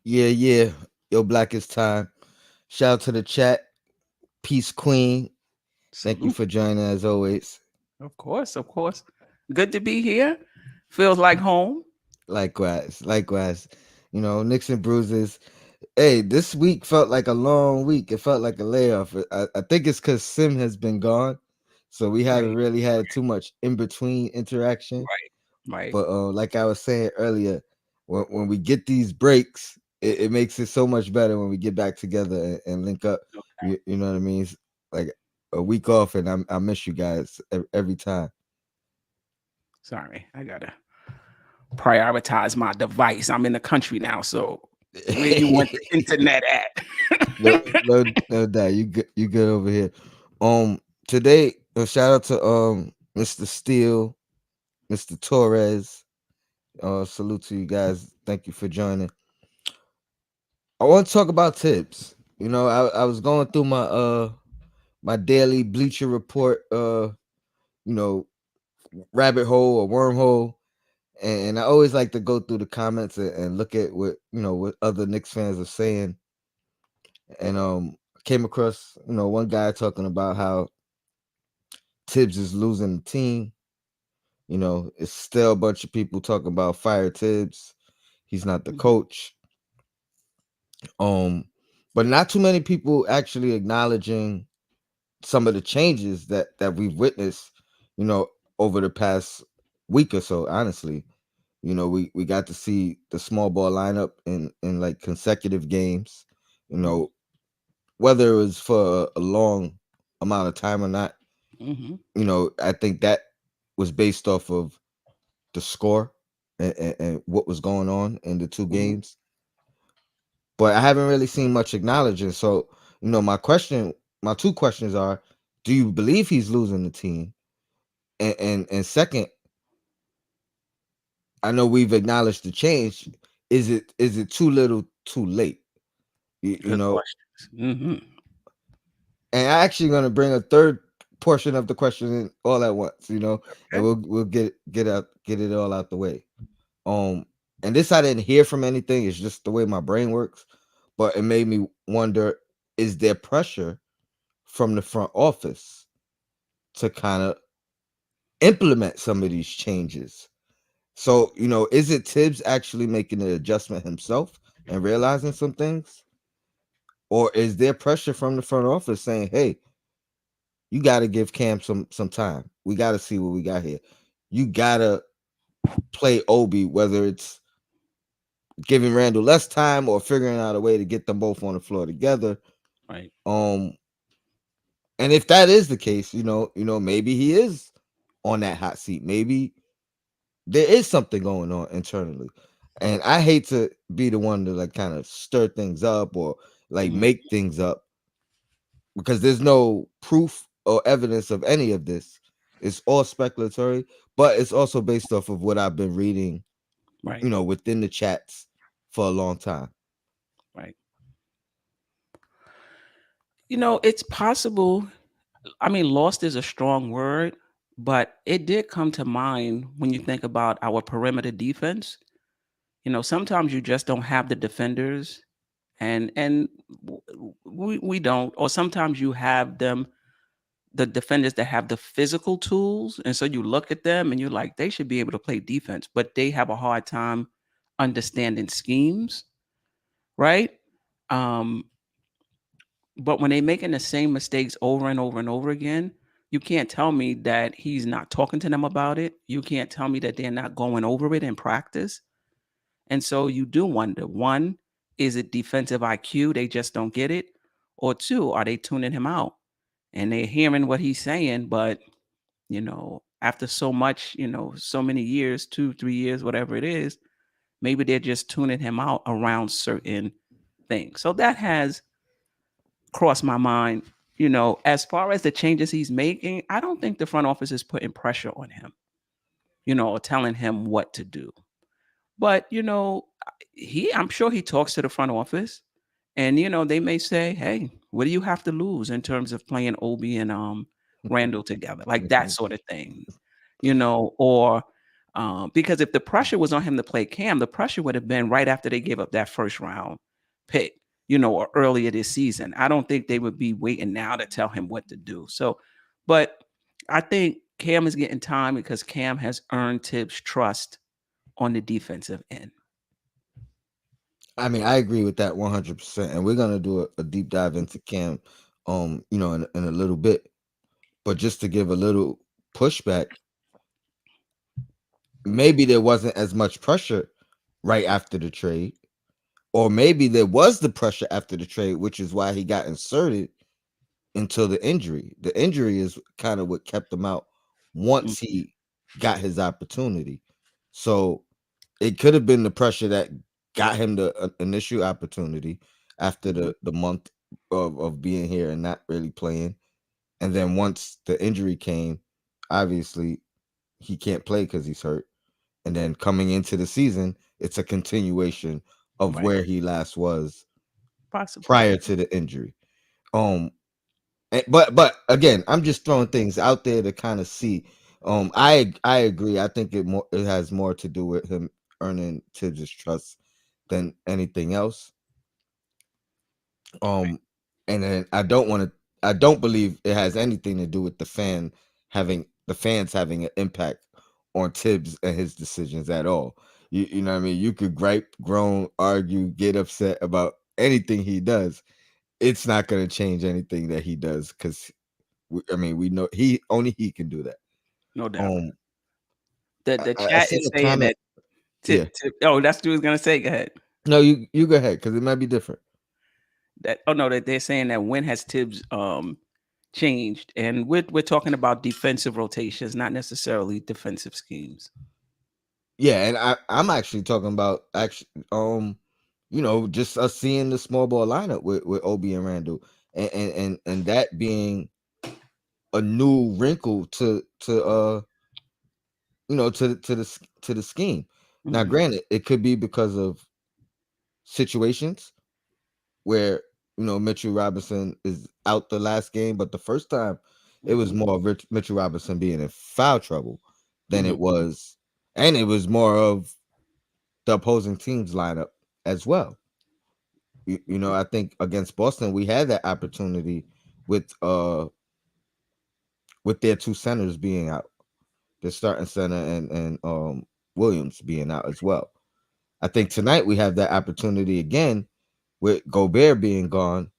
Yeah, yeah. Yo, Black is time. Shout out to the chat. Peace Queen. Thank you Salute. for joining as always. Of course, of course. Good to be here. Feels like home. Likewise, likewise. Nicks and bruises. Hey, this week felt like a long week. It felt like a layoff. I think it's because Sim has been gone. So we haven't Right, really had too much in between interaction. right, right. But like I was saying earlier, when we get these breaks, it makes it so much better when we get back together and link up. You know what I mean? It's like a week off, and I miss you guys every time. Sorry, I gotta prioritize my device. I'm in the country now, so where you want the internet no, at? no doubt. You good over here. Today, shout out to Mr. Steele, Mr. Torres. Salute to you guys. Thank you for joining. I want to talk about tips. I was going through my daily Bleacher Report you know rabbit hole or wormhole, and I always like to go through the comments and look at what other Knicks fans are saying. And came across one guy talking about how Tibbs is losing the team. It's still a bunch of people talking about fire Tibbs. He's not the Mhm, coach. Um, but not too many people actually acknowledging some of the changes that we've witnessed, you know, over the past week or so. Honestly, we got to see the small ball lineup in like consecutive games. You mhm, know, whether it was for a long amount of time or not. mhm, I think that was based off of the score and what was going on in the two mhm. games. But I haven't really seen much acknowledging. So, my two questions are: do you believe he's losing the team? And second, I know we've acknowledged the change. Is it too little, too late? You, you Good know, questions. Mhm. and I'm actually going to bring a third portion of the question in all at once. And Okay. we'll get it all out the way. Um, and this I didn't hear from anything. It's just the way my brain works. But it made me wonder: is there pressure from the front office to kind of implement some of these changes? So, is it Tibbs actually making an adjustment himself and realizing some things? Or is there pressure from the front office saying, hey, you gotta give Cam some time. We gotta see what we got here. You gotta play Obi, whether it's giving Randall less time or figuring out a way to get them both on the floor together. Right. Um, and if that is the case, maybe he is on that hot seat. Maybe there is something going on internally. And I hate to be the one to like kind of stir things up or like Mhm. make things up because there's no proof or evidence of any of this. It's all speculatory, but it's also based off of what I've been reading, Right. within the chats for a long time. Right. It's possible. I mean, lost is a strong word, but it did come to mind when you think about our perimeter defense. Sometimes you just don't have the defenders, and we don't. Or sometimes you have the defenders that have the physical tools, and so you look at them and you're like, they should be able to play defense, but they have a hard time understanding schemes, right? Um, But when they making the same mistakes over and over and over again, you can't tell me that he's not talking to them about it. You can't tell me that they're not going over it in practice. And so you do wonder, one, is it defensive IQ? They just don't get it. Or two, are they tuning him out? And they're hearing what he's saying, but after so much, so many years, 2, 3 years, whatever it is, maybe they're just tuning him out around certain things. So that has crossed my mind. As far as the changes he's making, I don't think the front office is putting pressure on him, or telling him what to do. But, I'm sure he talks to the front office and, they may say, hey, what do you have to lose in terms of playing Obi and Randall together? Like that sort of thing, or Because if the pressure was on him to play Cam, the pressure would have been right after they gave up that first round pick, or earlier this season. I don't think they would be waiting now to tell him what to do. So, but I think Cam is getting time because Cam has earned Tibbs' trust on the defensive end. I mean, I agree with that 100%. And we're gonna do a deep dive into Cam, in a little bit. But just to give a little pushback, maybe there wasn't as much pressure right after the trade, or maybe there was the pressure after the trade, which is why he got inserted until the injury. The injury is kind of what kept him out once Mhm. he got his opportunity. So it could have been the pressure that got him the initial opportunity after Mhm. the month of being here and not really playing. And then once the injury came, obviously he can't play because he's hurt. And then coming into the season, it's a continuation of Right. where he last was Possibly. prior to the injury. Um, but again, I'm just throwing things out there to kind of see. I agree. I think it has more to do with him earning Tibbs' trust than anything else. Right. Um, and then I don't believe it has anything to do with the fans having an impact on Tibbs and his decisions at all. You know what I mean? You could gripe, groan, argue, get upset about anything he does. It's not going to change anything that he does because I mean we know he can do that. No doubt. Um, The I chat seen is a saying comment. that Yeah, oh, that's what I was gonna say. Go ahead. no, you go ahead because it might be different. That oh no, that they're saying that when has Tibbs changed? And we're talking about defensive rotations, not necessarily defensive schemes. Yeah, and I'm actually talking about just us seeing the small ball lineup with Obi and Randall, and that being a new wrinkle to the scheme. Now, Mhm. granted, it could be because of situations where Mitchell Robinson is out the last game, but the first time it was Mhm. more of Mitchell Robinson being in foul trouble than Mhm. it was, and it was more of the opposing team's lineup as well. I think against Boston we had that opportunity with uh with their two centers being out, the starting center and Williams being out as well. I think tonight we have that opportunity again with Gobert being gone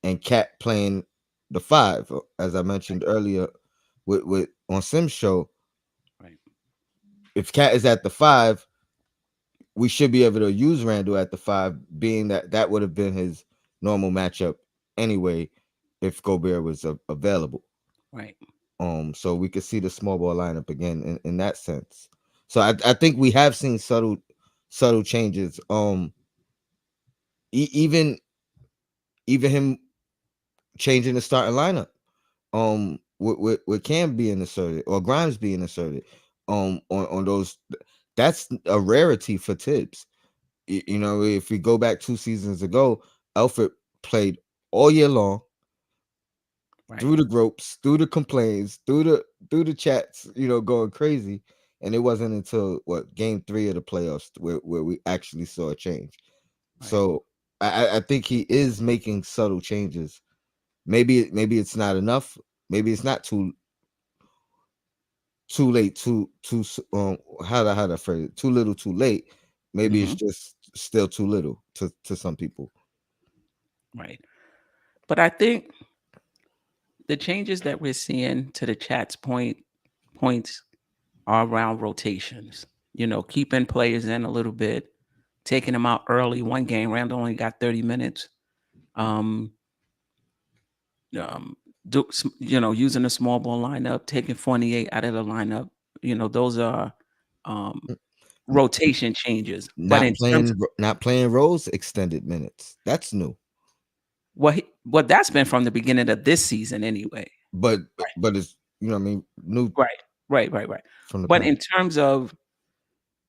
and Cat playing the five, as I mentioned earlier with on Sim's show. Right. If Cat is at the five, we should be able to use Randall at the five, being that would have been his normal matchup anyway if Gobert was available. Right. So we could see the small ball lineup again in that sense. So I think we have seen subtle changes. Even him changing the starting lineup. With Cam being inserted or Grimes being inserted. On those, that's a rarity for Tibbs. If we go back 2 seasons ago, Alfred played all year long Right. through the ropes, through the complaints, through the chats, going crazy. And it wasn't until what game 3 of the playoffs where we actually saw a change. Right. So I think he is making subtle changes. Maybe it's not enough. Maybe it's not too late, how to phrase it, too little, too late. Maybe it's Mhm. just still too little to some people. Right. But I think the changes that we're seeing to the chat's points are around rotations. Keeping players in a little bit, taking them out early. One game, Randall only got 30 minutes. Um, um, using a small ball lineup, taking 28 out of the lineup. Those are um, N- rotation changes. But Not in terms of playing roles extended minutes. That's new. what that's been from the beginning of this season anyway. But it's what I mean, new Right, right. from the But past. in terms of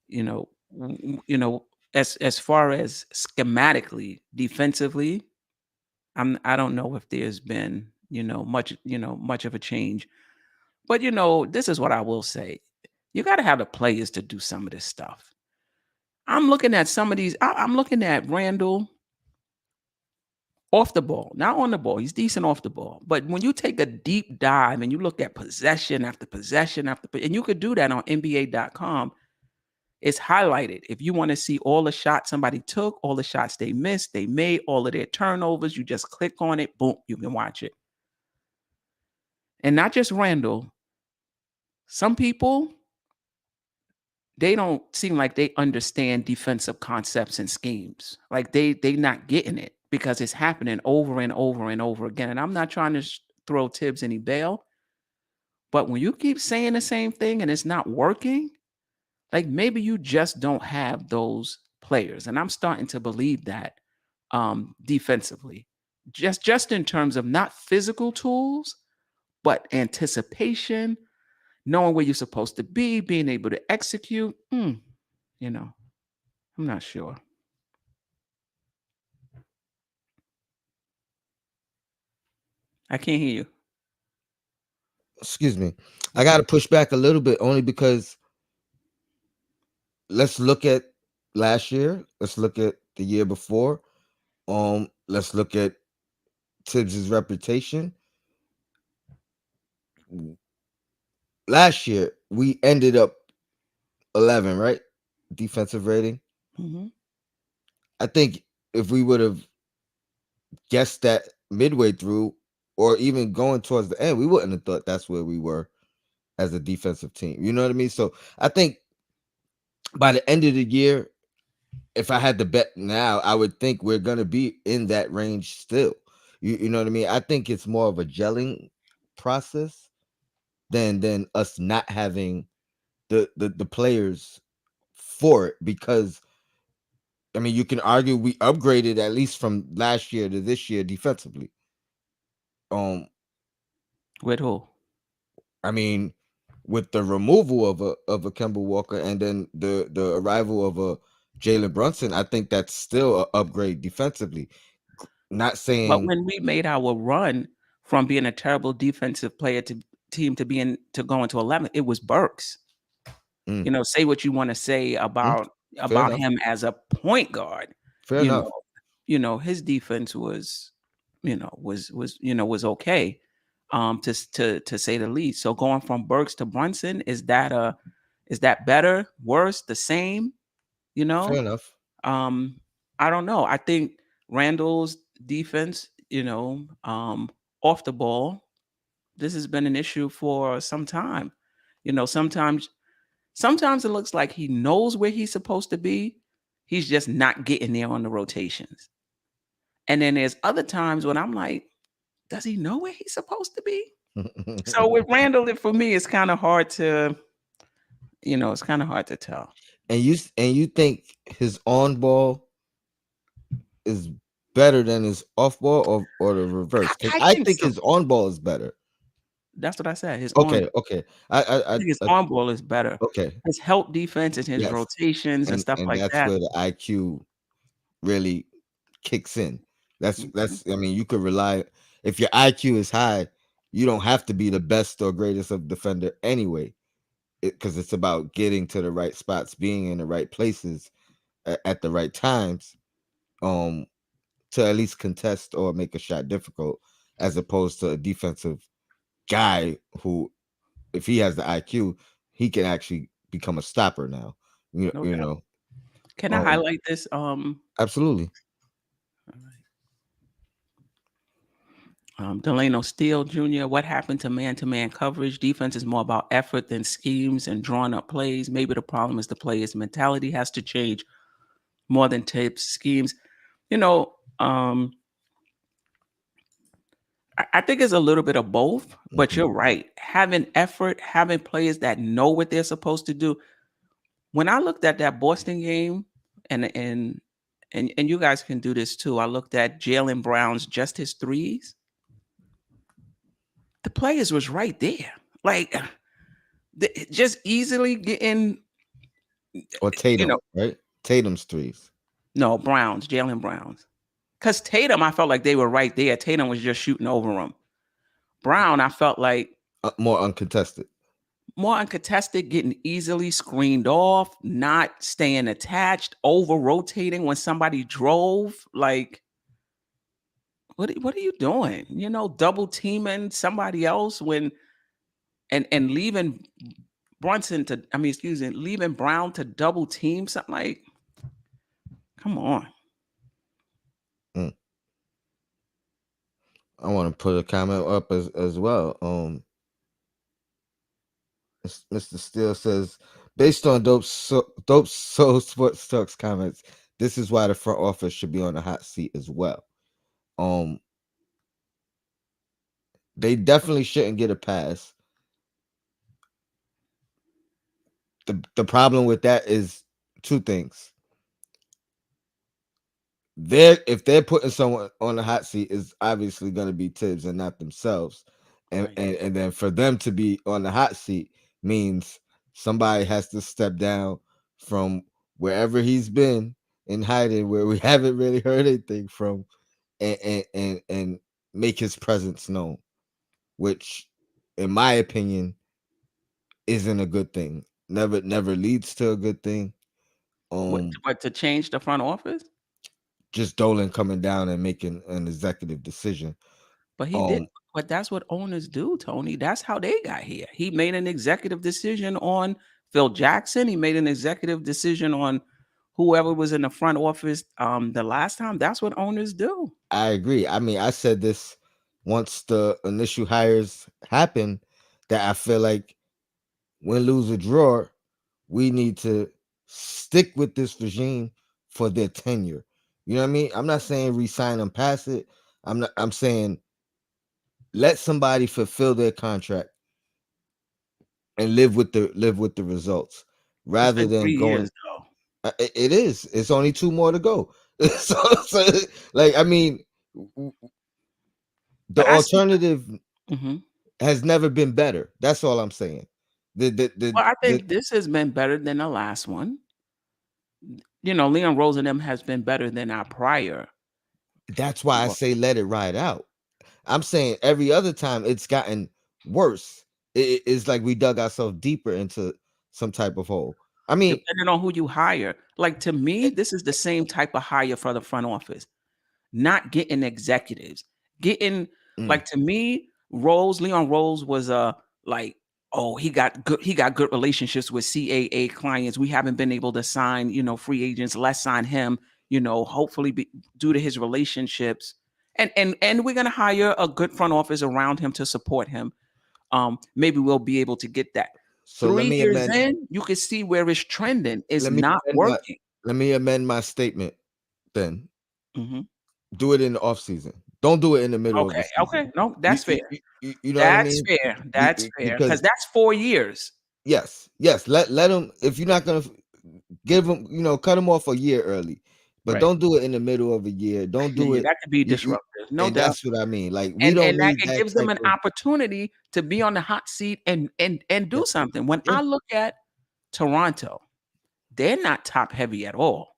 you know, as far as schematically, defensively, I don't know if there's been much of a change. But this is what I will say. You got to have the players to do some of this stuff. I'm looking at some of these. I'm looking at Randall off the ball, not on the ball. He's decent off the ball. But when you take a deep dive and you look at possession after possession and you could do that on NBA.com, it's highlighted. If you want to see all the shots somebody took, all the shots they missed, they made, all of their turnovers, you just click on it, boom, you can watch it. And not just Randall. Some people, they don't seem like they understand defensive concepts and schemes. Like they not getting it because it's happening over and over and over again. And I'm not trying to throw Thibs any bail, but when you keep saying the same thing and it's not working, like maybe you just don't have those players. And I'm starting to believe that defensively, just in terms of not physical tools, but anticipation, knowing where you're supposed to be, being able to execute. You know, I'm not sure. I can't hear you. Excuse me. I got Okay. to push back a little bit only because let's look at last year. Let's look at the year before. Let's look at Tibbs's reputation. Last year we ended up 11, right? Defensive rating. Hmm. I think if we would have guessed that midway through or even going towards the end, we wouldn't have thought that's where we were as a defensive team. You know what I mean? So I think by the end of the year, if I had to bet now, I would think we're gonna be in that range still. You know what I mean? I think it's more of a gelling process than us not having the players for it, because I mean you can argue we upgraded at least from last year to this year defensively. Um With who? I mean, with the removal of a Kemba Walker and then the arrival of a Jalen Brunson, I think that's still an upgrade defensively. Not But saying when we made our run from being a terrible defensive player to team to being to going to 11, it was Burks. mm, Say what you want to say mm, about fair enough, him as a point guard. fair You enough. know, his defense was, was okay, to say the least. So going from Burks to Brunson, is that better, worse, the same? You Fair know, enough. um, I don't know. I think Randall's defense, off the ball, this has been an issue for some time. Sometimes it looks like he knows where he's supposed to be. He's just not getting there on the rotations. And then there's other times when I'm like, does he know where he's supposed to be? So with Randall, for me, it's kind of hard to, it's kind of hard to tell. And you think his on ball is better than his off ball, or the reverse? Because I I think think so. his on ball is better. That's what I said. Okay, okay. I think his on ball is better. Okay. His help defense and his Yes, rotations and stuff and like that's that. where the IQ really kicks in. Mhm. I mean, you could rely, if your IQ is high, you don't have to be the best or greatest of defender anyway, because it's about getting to the right spots, being in the right places at the right times, um, to at least contest or make a shot difficult, as opposed to a defensive guy who, if he has the IQ, he can actually become a stopper now. No You doubt. know, Can I um, highlight this? absolutely. Delano Steele Jr., what happened to man coverage? Defense is more about effort than schemes and drawing up plays. Maybe the problem is the player's mentality has to change more than tips, schemes. You know, um, I think it's a little bit of both, but Mhm. you're right. Having effort, having players that know what they're supposed to do. When I looked at that Boston game, and you guys can do this too. I looked at Jalen Brown's just his threes. The players was right there, like just easily getting. Or You know, Tatum, right? Tatum's threes. no Browns, Jalen Browns, because Tatum, I felt like they were right there. Tatum was just shooting over him. Brown, I felt like More uncontested. More uncontested, getting easily screened off, not staying attached, over rotating when somebody drove. Like, what are you doing? Double teaming somebody else when and leaving Brunson to I mean, excuse me, leaving Brown to double team something like, come on. Mm. I want to put a comment up as well. Mr. Steele says, based on dope soul sports talks comments, this is why the front office should be on the hot seat as well. Um, they definitely shouldn't get a pass. The problem with that is two things. If they're putting someone on the hot seat, is obviously going to be Tibbs and not themselves, and, Right. and and then for them to be on the hot seat means somebody has to step down from wherever he's been in hiding, where we haven't really heard anything from, and make his presence known, which, in my opinion, isn't a good thing. Never leads to a good thing. What, Um, what to change the front office? just Dolan coming down and making an executive decision. But he did. Um, But that's what owners do, Tony. That's how they got here. He made an executive decision on Phil Jackson. He made an executive decision on whoever was in the front office the last time. That's what owners do. I agree. I mean, I said this once the initial hires happen, that I feel like win, lose, or draw, we need to stick with this regime for their tenure. You know what I mean? I'm not saying resign and pass it. I'm saying let somebody fulfill their contract and live with the results It's rather been than 3 years going. though. It is. It's only two more to go. So, like, I mean, the But I see. alternative Mhm. has never been better. That's all I'm saying. Well, I The think this has been better than the last one. Leon Rose and them has been better than our prior. That's why I Well, say let it ride out. I'm saying every other time it's gotten worse. It's like we dug ourselves deeper into some type of hole. I mean, depending on who you hire. Like to me, eh, this is the same type of hire for the front office. Not getting executives. Getting mm, like to me, Leon Rose was like, oh, he got good relationships with CAA clients. We haven't been able to sign, free agents. Let's sign him, hopefully due to his relationships. And we're gonna hire a good front office around him to support him. Maybe we'll be able to get that. so 3 years in, you can see where it's trending. It's let me not amend my working. let me amend my statement then. Mhm. Do it in the off season. Don't do it in the middle of the Okay, season. okay. No, You that's you, fair. you, you know what I That's mean? fair. That's fair. Because Because that's 4 years. yes, let them. If you're not gonna give them, cut them off a year early, but Right. don't do it in the middle of a year. Don't Yeah, do yeah, it. that could be You, disruptive, no and doubt. that's what I mean. Like we And don't that need it that gives them type an of. opportunity to be on the hot seat and Yeah, do something. When yeah. I look at Toronto, they're not top heavy at all,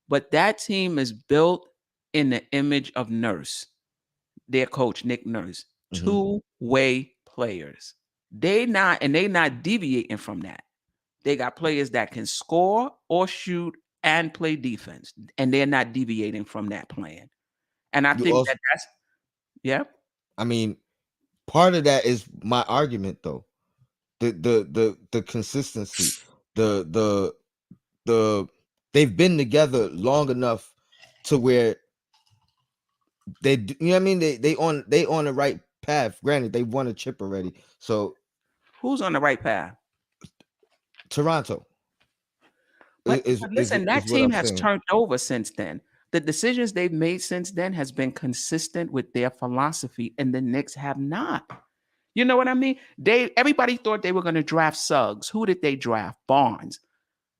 but that team is built in the image of Nurse, their coach, Nick Nurse. Hmm. Two-way players. They not deviating from that. They got players that can score or shoot and play defense, and they're not deviating from that plan. And I You think also, that's yeah. I mean, part of that is my argument though. The consistency, the the the they've been together long enough to where you know what I mean, they on the right path. Granted, they won a chip already. So Who's on the right path? Toronto But listen, that is what team I'm has saying. turned over since then. The decisions they've made since then has been consistent with their philosophy, and the Knicks have not. You know what I mean? Everybody thought they were going to draft Suggs. Who did they draft? Barnes.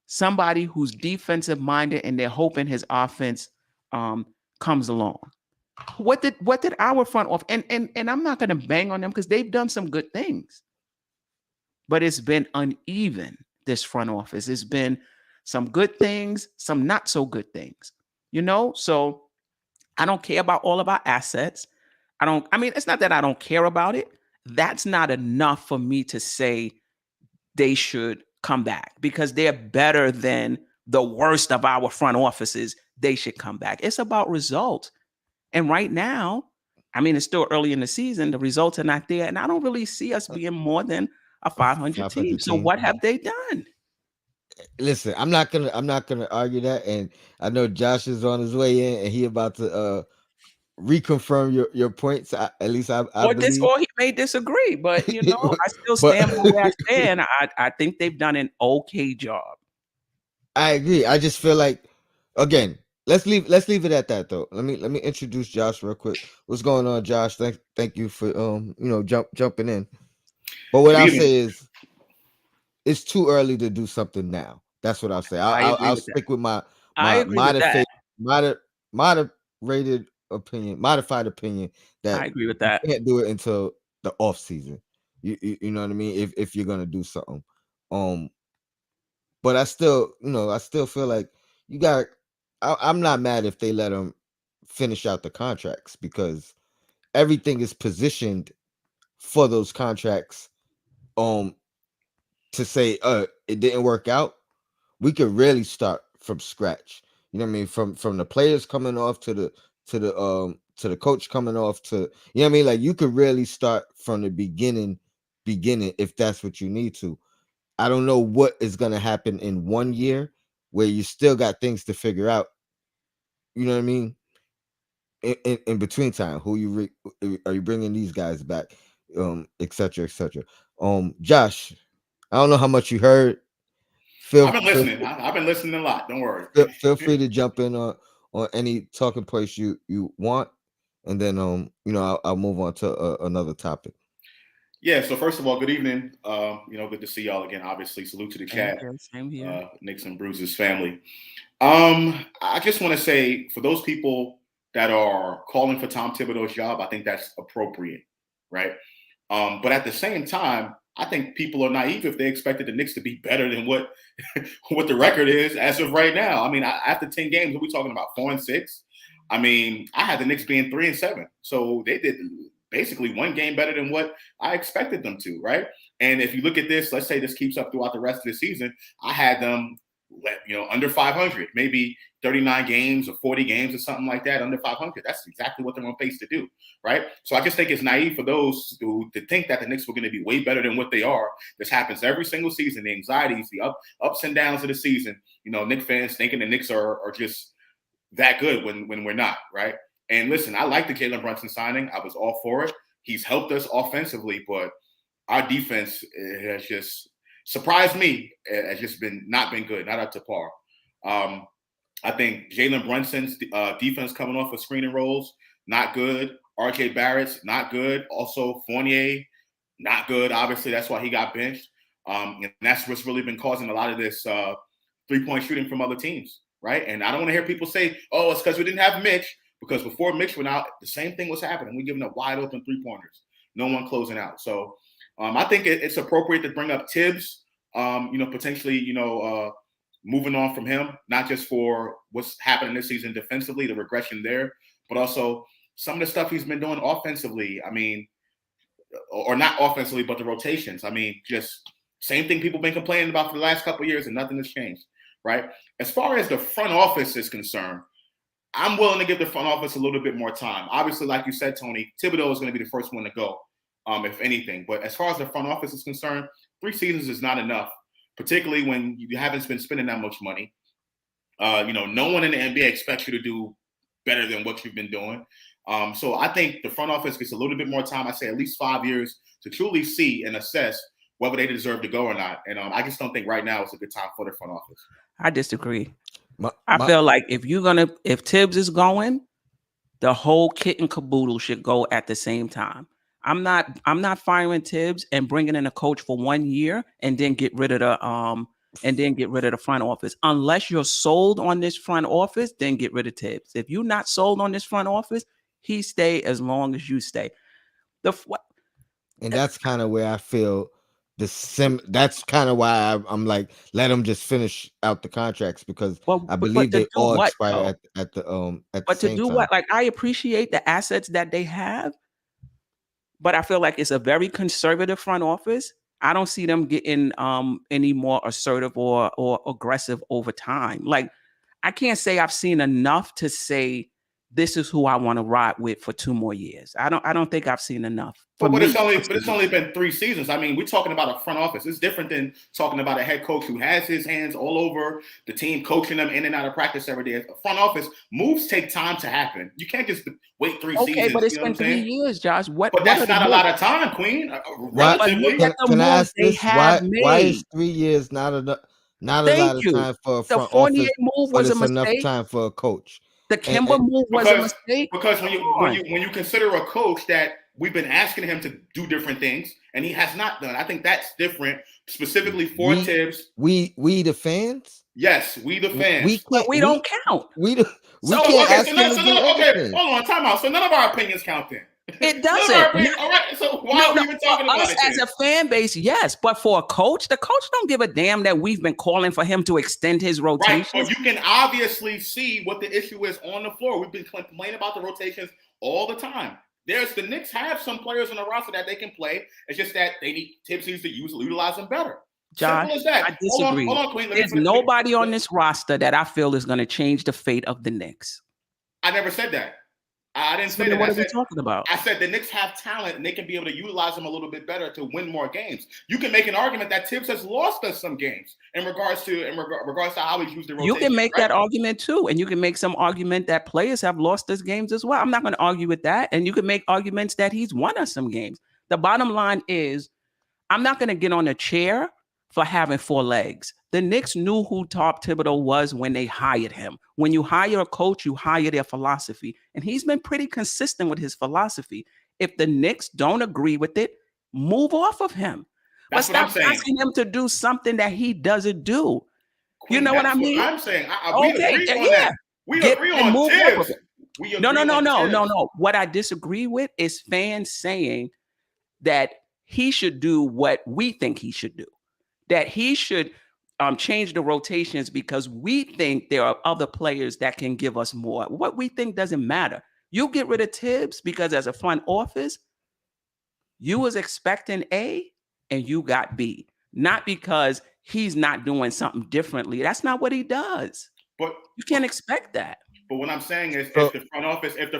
Somebody who's defensive minded, and they're hoping his offense um, comes along. What did our front office and I'm not going to bang on them because they've done some good things, but it's been uneven. This front office, it's been some good things, some not so good things. So I don't care about all of our assets. I mean, it's not that I don't care about it. That's not enough for me to say they should come back because they're better than the worst of our front offices. They should come back. It's about results. And right now, I mean, it's still early in the season. The results are not there. And I don't really see us being more than a 500 team. 500 So team. what have they done? Listen, I'm not gonna argue that, and I know Josh is on his way in, and he about to reconfirm your points. At least I believe. Or he may disagree, but I still But stand by where I stand. I think they've done an okay job. I agree. I just feel like, again, let's leave it at that though. Let me introduce Josh real quick. What's going on, Josh? Thank you for jumping in. But what Good I'll evening. say is it's too early to do something now. That's what I'll say. I'll I I'll, agree I'll with that. stick with my I agree with that. modified mod, moderated modified opinion I that agree with you that. can't do it until the off season. You know what I mean? If you're gonna do something, um, but I still feel like you got. I'm not mad if they let them finish out the contracts because everything is positioned for those contracts. Um, to say, it didn't work out, we could really start from scratch. You know what I mean? From the players coming off to the coach coming off to you know what I mean? Like you could really start from the beginning if that's what you need to. I don't know what is gonna happen in 1 year where you still got things to figure out. You know what I mean? In between time, are you bringing these guys back? Et cetera, et cetera. Josh, I don't know how much you heard. Feel I've been feel listening. I've been listening a lot. Don't worry. feel free to jump in on any talking points you want, and then I'll move on to another topic. Yeah. So first of all, good evening. Good to see y'all again. Obviously, salute to the Same chat, here. Same here. Nick's and Bruce's family. I just want to say for those people that are calling for Tom Thibodeau's job, I think that's appropriate, right? But at the same time, I think people are naive if they expected the Knicks to be better than what what the record is as of right now. I mean, after 10 games, are we talking about 4-6? I mean, I had the Knicks being 3-7, so they did basically one game better than what I expected them to, right? And if you look at this, let's say this keeps up throughout the rest of the season, I had them under 500, maybe 39 games or 40 games or something like that, under 500. That's exactly what they're on pace to do, right? So I just think it's naive for those who to think that the Knicks were going to be way better than what they are. This happens every single season. The anxieties, the ups and downs of the season. Knick fans thinking the Knicks are just that good when we're not, right? And listen, I like the Jalen Brunson signing. I was all for it. He's helped us offensively, but our defense has just surprised me. It has just not been good, not up to par. Um, I think Jalen Brunson's defense coming off of screen and rolls, not good. RJ Barrett's not good. Also, Fournier, not good. Obviously, that's why he got benched. And that's what's really been causing a lot of this three-point shooting from other teams, right? And I don't want to hear people say, oh, it's because we didn't have Mitch, because before Mitch went out, the same thing was happening. We're giving up wide open three-pointers, no one closing out. So I think it's appropriate to bring up Thibs, potentially, moving on from him, not just for what's happening this season defensively, the regression there, but also some of the stuff he's been doing offensively. I mean, or not offensively, but the rotations. I mean, just same thing people been complaining about for the last couple of years, and nothing has changed, right? As far as the front office is concerned, I'm willing to give the front office a little bit more time. Obviously, like you said, Tony, Thibodeau is going to be the first one to go, if anything. But as far as the front office is concerned, 3 seasons is not enough, particularly when you haven't been spending that much money. No one in the NBA expects you to do better than what you've been doing. So I think the front office gets a little bit more time. I say at least 5 years to truly see and assess whether they deserve to go or not. And I just don't think right now is a good time for the front office. I disagree. My, I my feel like if Tibbs is going, the whole kit and caboodle should go at the same time. I'm not firing Tibbs and bringing in a coach for 1 year and then get rid of the front office. Unless you're sold on this front office, then get rid of Tibbs. If you're not sold on this front office, he stay as long as you stay. and that's kind of where I feel that's kind of why I'm like let them just finish out the contracts because I But believe to they do all what expire though? at the But to same do time. what? Like, I appreciate the assets that they have, but I feel like it's a very conservative front office. I don't see them getting any more assertive or aggressive over time. Like, I can't say I've seen enough to say this is who I want to ride with for 2 more years. I don't think I've seen enough. But it's only been 3 seasons. I mean, we're talking about a front office. It's different than talking about a head coach who has his hands all over the team, coaching them in and out of practice every day. A front office moves take time to happen. You can't just wait 3 seasons. Okay, but it's been 3 years, Josh. But that's not a lot of time, Queen. Relatively. Can I ask this? Why is 3 years not enough? Not a lot of time for a front office, move but was it's a enough mistake. time for a coach. The Kimber move was a mistake. Because when you consider a coach that we've been asking him to do different things and he has not done, I think that's different. Specifically for Thibs. We the fans. Yes, we the fans. We don't count. We can't ask him to do anything. Hold on, time out. So none of our opinions count then. It doesn't. All right. So why are we even talking about it? As a fan base, yes, but for a coach, the coach don't give a damn that we've been calling for him to extend his rotation. Right, but you can obviously see what the issue is on the floor. We've been complaining about the rotations all the time. The Knicks have some players on the roster that they can play. It's just that Thibs needs to utilize them better. Josh, simple as that. I disagree. Hold on, Queen. There's nobody on this roster that I feel is going to change the fate of the Knicks. I never said that. I didn't say that. What are we talking about? I said the Knicks have talent and they can be able to utilize them a little bit better to win more games. You can make an argument that Thibs has lost us some games in regards to how he's used the rotation. You can make that argument too, and you can make some argument that players have lost us games as well. I'm not going to argue with that, and you can make arguments that he's won us some games. The bottom line is, I'm not going to get on a chair for having 4 legs. The Knicks knew who Thibodeau was when they hired him. When you hire a coach, you hire their philosophy. And he's been pretty consistent with his philosophy. If the Knicks don't agree with it, move off of him. That's but stop asking him to do something that he doesn't do. Queen, you know what I mean? I'm saying. We agree on that. We agree on Thibs. No. What I disagree with is fans saying that he should do what we think he should do. That he should change the rotations because we think there are other players that can give us more. What we think doesn't matter. You get rid of Thibs because as a front office, you was expecting A and you got B. Not because he's not doing something differently. That's not what he does. But you can't expect that. But what I'm saying is, if the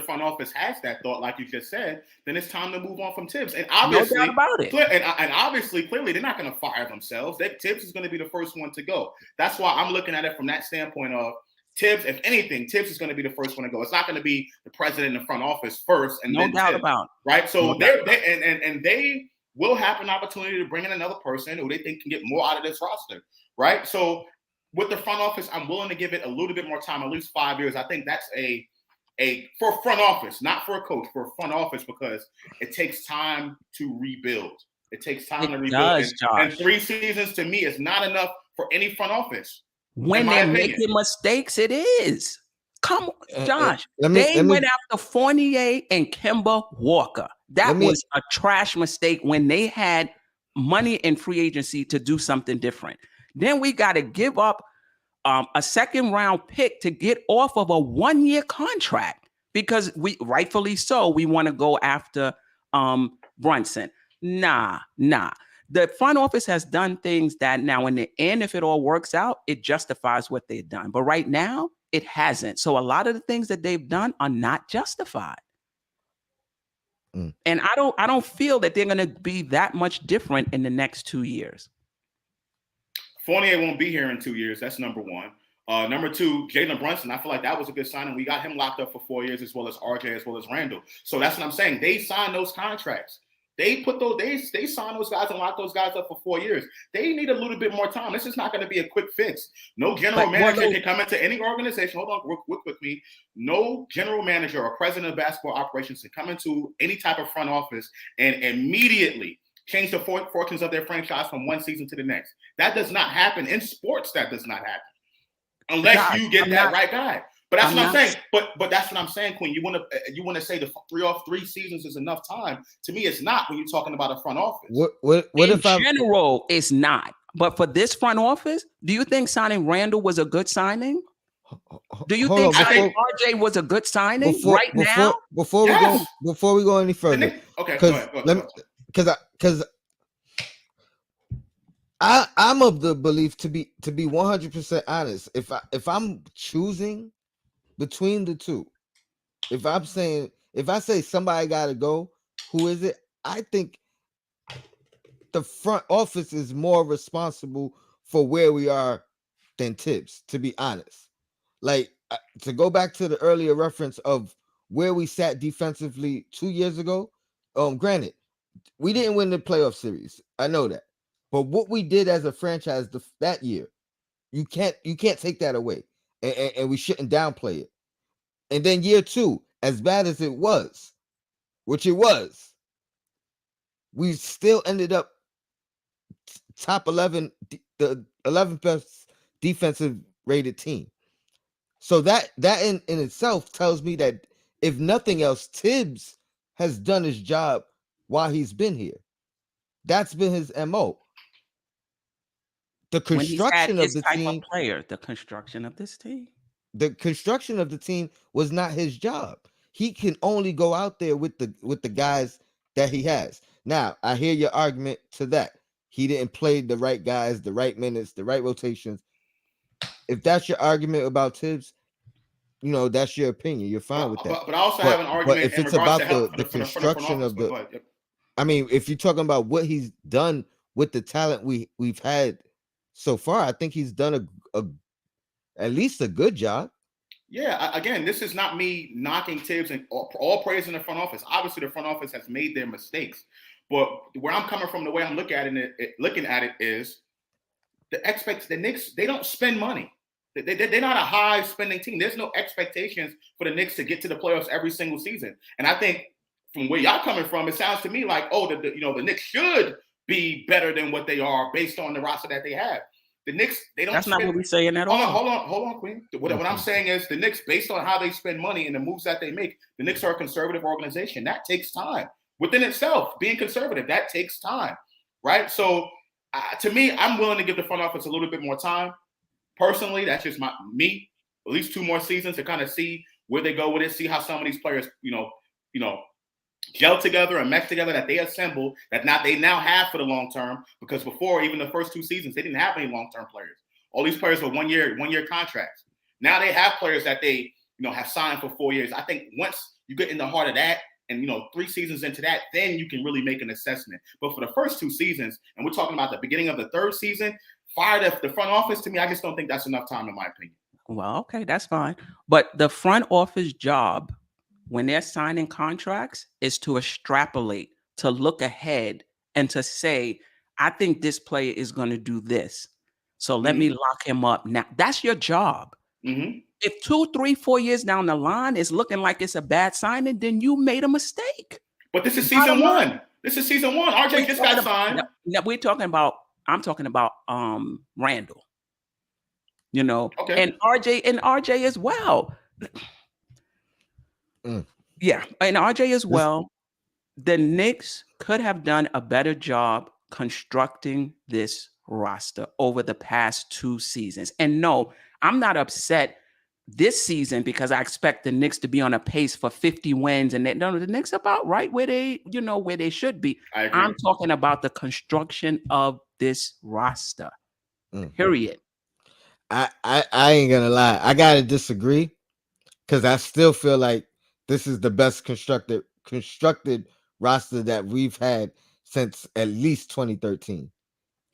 front office has that thought, like you just said, then it's time to move on from Thibs. And obviously, no doubt about it. And obviously, clearly, they're not going to fire themselves. Thibs is going to be the first one to go. That's why I'm looking at it from that standpoint of Thibs. If anything, Thibs is going to be the first one to go. It's not going to be the president in the front office first, and then doubt Thibs, about it. Right. So they will have an opportunity to bring in another person who they think can get more out of this roster. Right. So. With the front office, I'm willing to give it a little bit more time, at least 5 years. I think that's for a front office, not for a coach, for a front office, because it takes time to rebuild. It takes time to rebuild. And 3 seasons to me is not enough for any front office. When they're making mistakes, it is. Come on, Josh. They went after Fournier and Kemba Walker. That was a trash mistake when they had money in free agency to do something different. Then we got to give up a second round pick to get off of a 1-year contract because we rightfully so. We want to go after Brunson. Nah. The front office has done things that now in the end, if it all works out, it justifies what they've done. But right now, it hasn't. So a lot of the things that they've done are not justified. And I don't feel that they're going to be that much different in the next 2 years. Fournier won't be here in 2 years. That's number one. Number two, Jalen Brunson. I feel like that was a good signing. We got him locked up for 4 years, as well as RJ, as well as Randall. So that's what I'm saying. They signed those contracts. They signed those guys and locked those guys up for 4 years. They need a little bit more time. This is not going to be a quick fix. No general manager can come into any organization. Hold on, real quick, me. No general manager or president of basketball operations can come into any type of front office and immediately change the fortunes of their franchise from one season to the next. That does not happen in sports. That does not happen unless you get that right guy. But that's what I'm saying. But that's what I'm saying, Queen. You want to say the 3 seasons is enough time? To me, it's not when you're talking about a front office. What in general, it's not. But for this front office, do you think signing Randall was a good signing? Do you think signing RJ was a good signing now? Before we go any further, okay. Go ahead. Because I'm of the belief, to be 100% honest. If I'm choosing between the two, if I say somebody got to go, who is it? I think the front office is more responsible for where we are than Thibs, to be honest. Like, to go back to the earlier reference of where we sat defensively 2 years ago. Granted, we didn't win the playoff series. I know that, but what we did as a franchise that year, you can't take that away, and we shouldn't downplay it. And then year two, as bad as it was, which it was, we still ended up top 11, the 11th best defensive rated team. So that in itself tells me that if nothing else, Thibs has done his job while he's been here. That's been his MO. The When he's had construction of his the type of team, player, the construction of this team. was not his job. He can only go out there with the guys that he has. Now, I hear your argument to that. He didn't play the right guys, the right minutes, the right rotations. If that's your argument about Tibbs, that's your opinion. You're fine with that. But I also have But an but argument if in it's regards to about help the for the front construction office. of But the, go ahead. Yep. I mean, if you're talking about what he's done with the talent we've had so far, I think he's done a at least a good job. Yeah, again, this is not me knocking Tibbs and all praise in the front office. Obviously, the front office has made their mistakes, but where I'm coming from, the way I'm looking at it is the Knicks. They don't spend money. They're not a high spending team. There's no expectations for the Knicks to get to the playoffs every single season. And I think from where y'all coming from, it sounds to me like, oh, the Knicks should be better than what they are based on the roster that they have. The Knicks, they don't That's not spend. what we're saying at Hold on, all. hold on, Queen. What I'm saying is the Knicks, based on how they spend money and the moves that they make, the Knicks are a conservative organization. That takes time. Within itself, being conservative, that takes time, right? So, to me, I'm willing to give the front office a little bit more time. Personally, that's just me. At least 2 more seasons to kind of see where they go with it, see how some of these players, gel together and mesh together, that they assemble, they now have for the long term. Because before, even the first 2 seasons, they didn't have any long term players. All these players were 1 year contracts. Now they have players that they have signed for 4 years. I think once you get in the heart of that, and 3 seasons into that, then you can really make an assessment. But for the first 2 seasons, and we're talking about the beginning of the 3rd season, fire the front office. To me, I just don't think that's enough time, in my opinion. Well, okay, that's fine. But the front office job, when they're signing contracts, is to extrapolate, to look ahead, and to say, I think this player is going to do this. So let me lock him up now. That's your job. Mm-hmm. If 2, 3, 4 years down the line it's looking like it's a bad signing, then you made a mistake. But this is season 1. This is season 1. RJ just got signed. I'm talking about Randall. Okay. And RJ as well. Yeah, and RJ as well. The Knicks could have done a better job constructing this roster over the past 2 seasons. And no, I'm not upset this season because I expect the Knicks to be on a pace for 50 wins, and the Knicks are about right where they should be. I agree. I'm talking about the construction of this roster. Period. I ain't gonna lie. I gotta disagree because I still feel like this is the best constructed roster that we've had since at least 2013.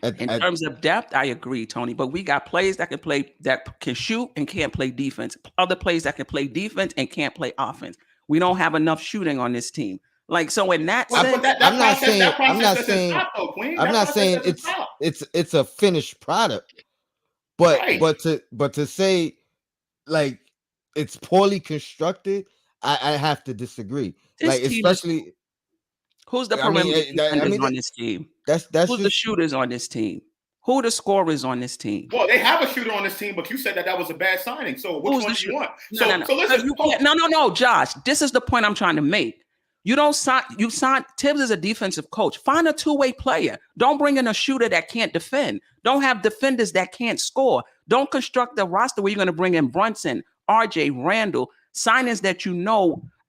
In terms of depth, I agree, Tony. But we got players that can shoot and can't play defense. Other players that can play defense and can't play offense. We don't have enough shooting on this team. Like, so in that sense, I'm not saying it's a finished product, but Right. but to say like it's poorly constructed, I have to disagree. This Like, team especially who's the I mean, perimeter defenders on this team? That's Who's the shooters on this team? Who are the scorers on this team? Well, they have a shooter on this team, but you said that was a bad signing. So which one do you want? So listen. No, Josh. This is the point I'm trying to make. You sign Thibs is a defensive coach. Find a 2-way player. Don't bring in a shooter that can't defend. Don't have defenders that can't score. Don't construct a roster where you're going to bring in Brunson, RJ, Randall, signings that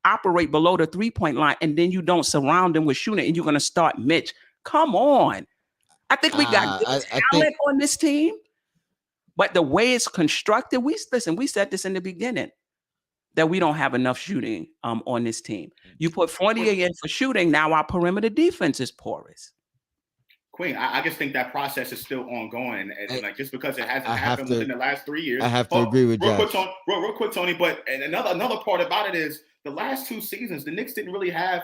operate below the 3-point line, and then you don't surround them with shooting, and you're going to start Mitch. Come on. I think we got good I think talent on this team, but the way it's constructed, we said this in the beginning that we don't have enough shooting on this team. You put But 48 in for shooting, now our perimeter defense is porous. Queen, I just think that process is still ongoing, and I, like just because it hasn't I have happened to within the last 3 years. I have to Oh, agree with real quick, Josh. Tony. Real quick, Tony. But and another part about it is the last 2 seasons, the Knicks didn't really have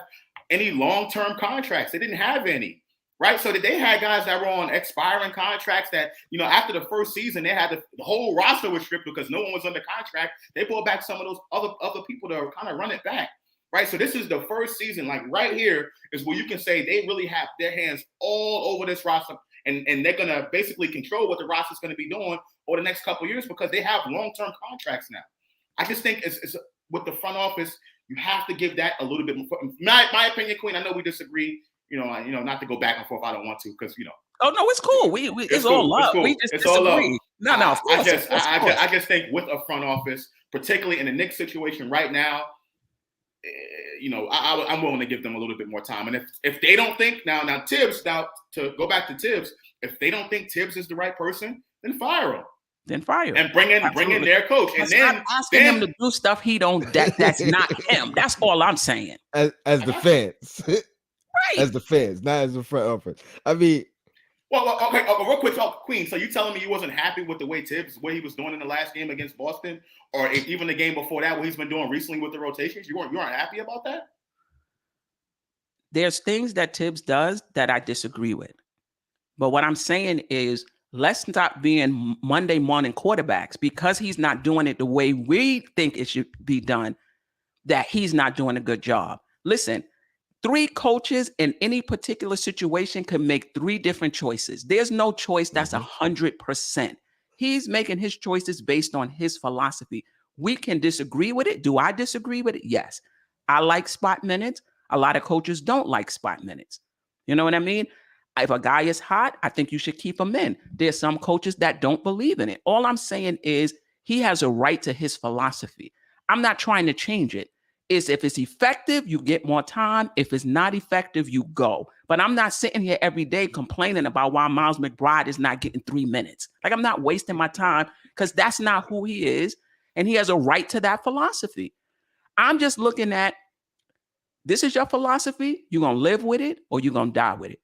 any long term contracts. They didn't have any, right? So that they had guys that were on expiring contracts. That after the first season, they had the whole roster was stripped because no one was under contract. They brought back some of those other people to kind of run it back. Right, so this is the first season. Like right here is where you can say they really have their hands all over this roster, and they're gonna basically control what the roster is going to be doing over the next couple of years because they have long-term contracts now. I just think it's with the front office, you have to give that a little bit more. My opinion, Queen. I know we disagree. Not to go back and forth. I don't want to because Oh no, it's cool. We it's it's all cool. It's love. We cool. just It's all love. disagree. No, of course, of course, of course. I just think with a front office, particularly in the Knicks situation right now, I'm willing to give them a little bit more time. And if they don't think now Thibs, now to go back to Thibs, if they don't think Thibs is the right person, then fire him. Then fire And bring in their coach. And stop asking him to do stuff he don't. That's not him. That's all I'm saying. As the fans, Right. as the fans, not as the front office. I mean, well, okay, real quick, Queen. So you telling me you wasn't happy with the way Thibs, what he was doing in the last game against Boston, or even the game before that, what he's been doing recently with the rotations? You aren't happy about that? There's things that Thibs does that I disagree with. But what I'm saying is let's stop being Monday morning quarterbacks because he's not doing it the way we think it should be done, that he's not doing a good job. Listen, 3 coaches in any particular situation can make 3 different choices. There's no choice that's 100%. He's making his choices based on his philosophy. We can disagree with it. Do I disagree with it? Yes. I like spot minutes. A lot of coaches don't like spot minutes. You know what I mean? If a guy is hot, I think you should keep him in. There's some coaches that don't believe in it. All I'm saying is he has a right to his philosophy. I'm not trying to change it. Is if it's effective, you get more time. If it's not effective, you go. But I'm not sitting here every day complaining about why Miles McBride is not getting 3 minutes. Like I'm not wasting my time because that's not who he is. And he has a right to that philosophy. I'm just looking at this is your philosophy. You're going to live with it or you're going to die with it.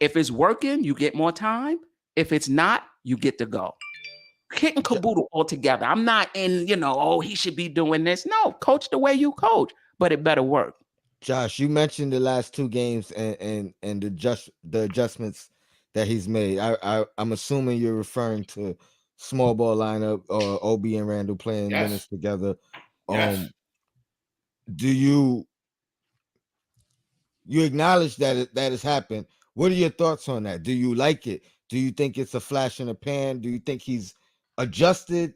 If it's working, you get more time. If it's not, you get to go. Kit and caboodle altogether. I'm not in, he should be doing this. No, coach the way you coach, but it better work. Josh, you mentioned the last 2 games and the adjustments that he's made. I'm assuming you're referring to small ball lineup or OB and Randall playing minutes together. Yes. Do you acknowledge that that has happened? What are your thoughts on that? Do you like it? Do you think it's a flash in the pan? Do you think he's adjusted?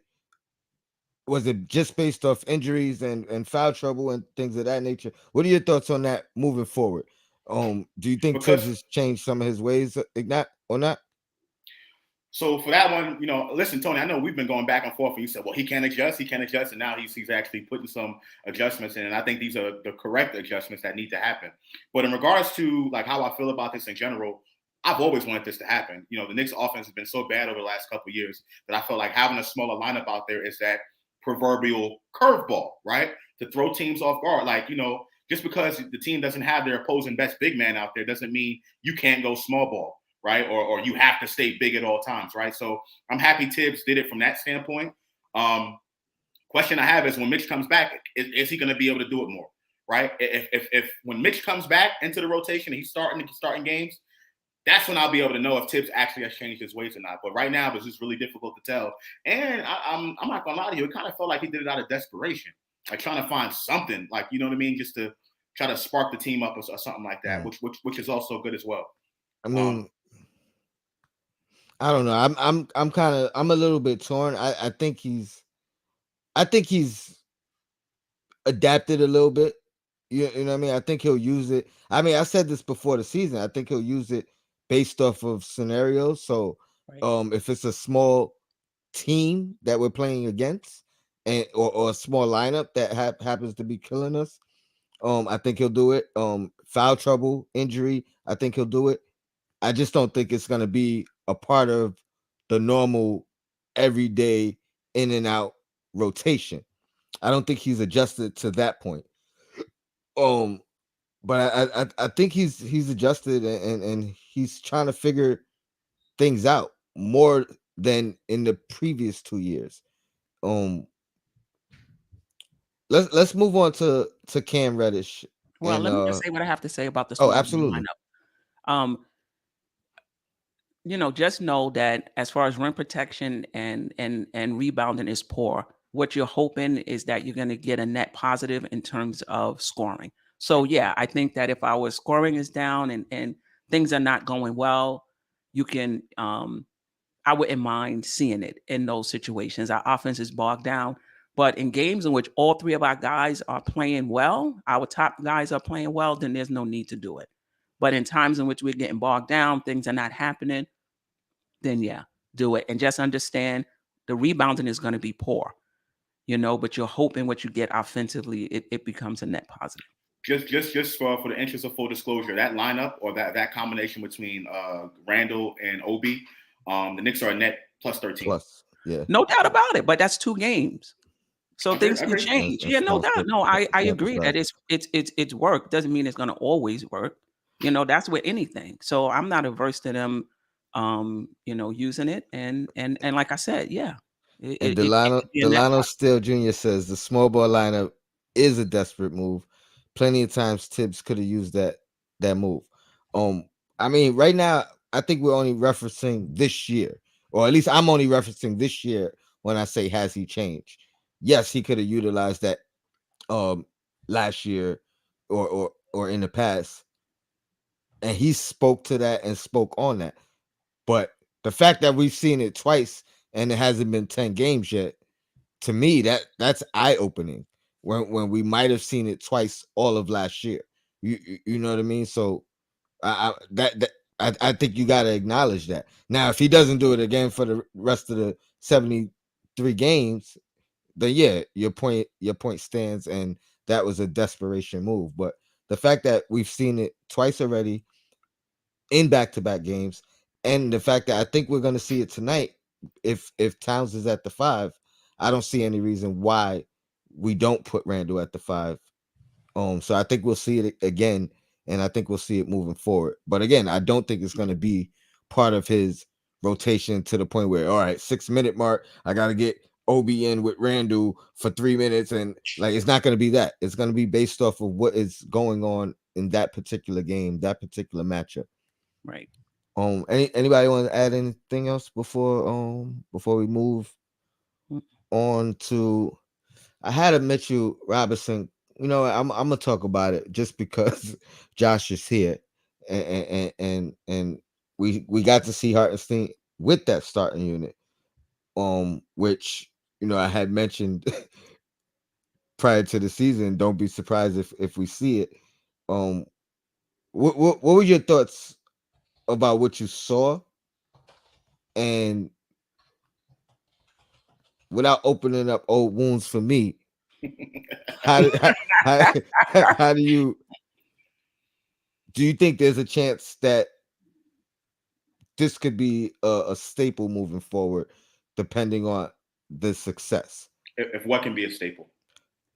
Was it just based off injuries and foul trouble and things of that nature? What are your thoughts on that moving forward? Do you think Thibs has changed some of his ways, or not? So for that one, listen, Tony, I know we've been going back and forth, and you said, well, he can't adjust, and now he's actually putting some adjustments in, and I think these are the correct adjustments that need to happen. But in regards to like how I feel about this in general, I've always wanted this to happen. The Knicks offense has been so bad over the last couple of years that I feel like having a smaller lineup out there is that proverbial curveball, right? To throw teams off guard. Like, just because the team doesn't have their opposing best big man out there doesn't mean you can't go small ball. Right, or you have to stay big at all times, right? So I'm happy Thibs did it from that standpoint. Question I have is when Mitch comes back, is he going to be able to do it more, right? If when Mitch comes back into the rotation, and he's starting games, that's when I'll be able to know if Thibs actually has changed his ways or not. But right now, it's just really difficult to tell. And I'm not gonna lie to you, it kind of felt like he did it out of desperation, like trying to find something, like you know what I mean, just to try to spark the team up or something like that, which is also good as well. I mean. I don't know. I'm a little bit torn. I think he's adapted a little bit. You know what I mean? I think he'll use it. I mean, I said this before the season. I think he'll use it based off of scenarios. So if it's a small team that we're playing against or a small lineup that happens to be killing us, I think he'll do it. Foul trouble, injury, I think he'll do it. I just don't think it's going to be a part of the normal everyday in and out rotation. I don't think he's adjusted to that point. Um, but I think he's adjusted and he's trying to figure things out more than in the previous 2 years. Um, let's move on to Cam Reddish Well, and let me just say what I have to say about the oh, small ball absolutely. lineup. Just know that as far as rim protection and rebounding is poor. What you're hoping is that you're going to get a net positive in terms of scoring. So yeah, I think that if our scoring is down and things are not going well, you can I wouldn't mind seeing it in those situations. Our offense is bogged down. But in games in which all three of our guys are playing well, our top guys are playing well, then there's no need to do it. But in times in which we're getting bogged down, things are not happening, then yeah, do it. And just understand the rebounding is going to be poor, but you're hoping what you get offensively, it becomes a net positive. Just for the interest of full disclosure, that lineup or that combination between Randall and Obi, the Knicks are a net plus 13. Plus, yeah, No doubt about it, but that's 2 games. So things can Agree. change. and Yeah, no small doubt. No, I sample agree that size. it's work. Doesn't mean it's gonna always work. That's with anything. So I'm not averse to them using it. And like I said, yeah, And it could be a net Delano positive. Steele Jr. says the small ball lineup is a desperate move. Plenty of times Tibbs could have used that move. Um, I mean, right now I think we're only referencing this year, or at least I'm only referencing this year when I say has he changed. Yes, he could have utilized that last year or in the past, and he spoke to that and spoke on that. But the fact that we've seen it twice and it hasn't been 10 games yet, to me that's eye opening. When we might have seen it twice all of last year, you know what I mean. So I think you got to acknowledge that. Now, if he doesn't do it again for the rest of the 73 games, then yeah, your point stands, and that was a desperation move. But the fact that we've seen it twice already in back-to-back games, and the fact that I think we're going to see it tonight, if Towns is at the 5, I don't see any reason why we don't put Randall at the 5. So I think we'll see it again, and I think we'll see it moving forward. But again, I don't think it's going to be part of his rotation to the point where, all right, 6 minute mark, I got to get Obi in with Randall for 3 minutes, and like it's not going to be that. It's going to be based off of what is going on in that particular game, that particular matchup. Right. Anybody want to add anything else before we move Mm. on to? I had a Mitchell Robinson. I'm gonna talk about it just because Josh is here, and we got to see Hartenstein with that starting unit, which I had mentioned prior to the season. Don't be surprised if we see it. Um, what were your thoughts about what you saw, and without opening up old wounds for me, how did how, how do you think there's a chance that this could be a staple moving forward, depending on the success? If what can be a staple.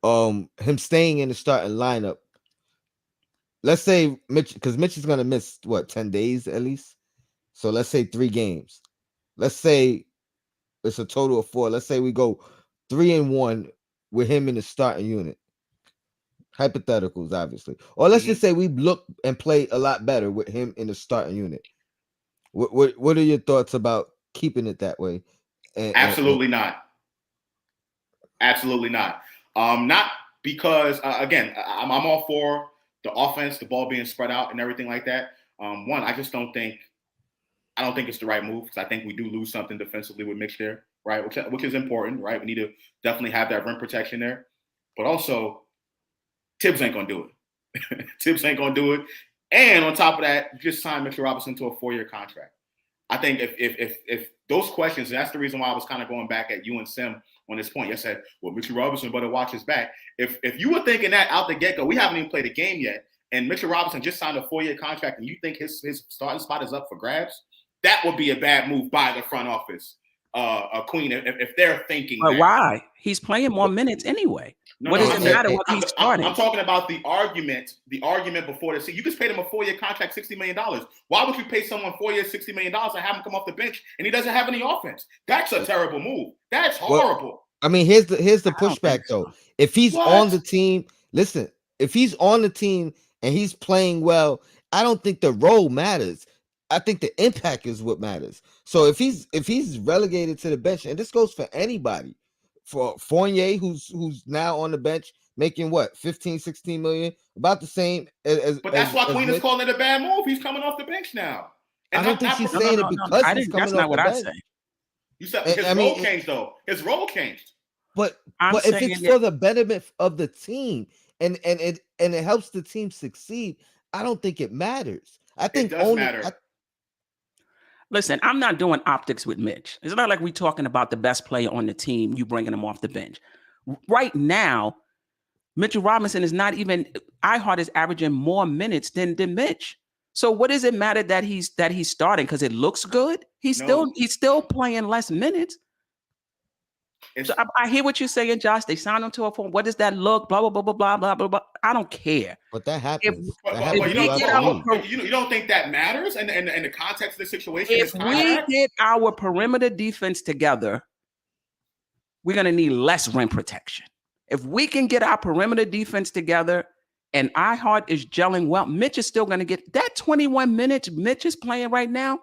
Him staying in the starting lineup. Let's say Mitch, because Mitch is gonna miss what 10 days at least. So let's say 3 games. Let's say it's a total of 4. Let's say we go 3-1 with him in the starting unit. Hypotheticals, obviously. Or let's Hmm. just say we look and play a lot better with him in the starting unit. What are your thoughts about keeping it that way? And Absolutely not. Absolutely not. Not because again, I'm all for the offense, the ball being spread out and everything like that. One, I don't think it's the right move because I think we do lose something defensively with Mitch there, right? Which is important, right? We need to definitely have that rim protection there, but also Thibs ain't gonna do it. Thibs ain't gonna do it, and on top of that, you just signed Mitchell Robinson to a 4-year contract. I think if those questions, and that's the reason why I was kind of going back at you and Sim on this point. I said, well, Mitchell Robinson better watch his back. If you were thinking that out the get go, we haven't even played a game yet, and Mitchell Robinson just signed a 4-year contract, and you think his starting spot is up for grabs, that would be a bad move by the front office, Queen, if they're thinking But that. why? He's playing more minutes anyway. No, What no, does it matter what he's starting? I'm talking about the argument before the season. You just paid him a 4-year contract, $60 million. Why would you pay someone 4 years, $60 million and have him come off the bench and he doesn't have any offense? That's a terrible move. That's horrible. I mean, here's the I don't pushback think so. though. If he's What? on the team, listen, if he's on the team and he's playing well, I don't think the role matters. I think the impact is what matters. So if he's relegated to the bench, and this goes for anybody, for Fournier, who's now on the bench, making what, 15, 16 million, about the same as. But that's why Queen is Mitch. calling it a bad move. He's coming off the bench now. And I don't think she's saying it because he's coming off the bench. You said his role changed though. His role changed. But if it's for the benefit of the team and it helps the team succeed, I don't think it matters. I think it does matter. Listen, I'm not doing optics with Mitch. It's not like we're talking about the best player on the team, you bringing him off the bench. Right now, Mitchell Robinson is not even, iHeart is averaging more minutes than Mitch. So what does it matter that he's starting? Because it looks good. He's still playing less minutes. So I hear what you're saying, Josh. They signed him to a form. What does that look? Blah, blah, blah, blah, blah, blah, blah, blah. I don't care. But that happens. You don't think that matters in the context of the situation? If we get our perimeter defense together, we're going to need less rim protection. If we can get our perimeter defense together and iHeart is gelling well, Mitch is still going to get that 21 minutes Mitch is playing right now.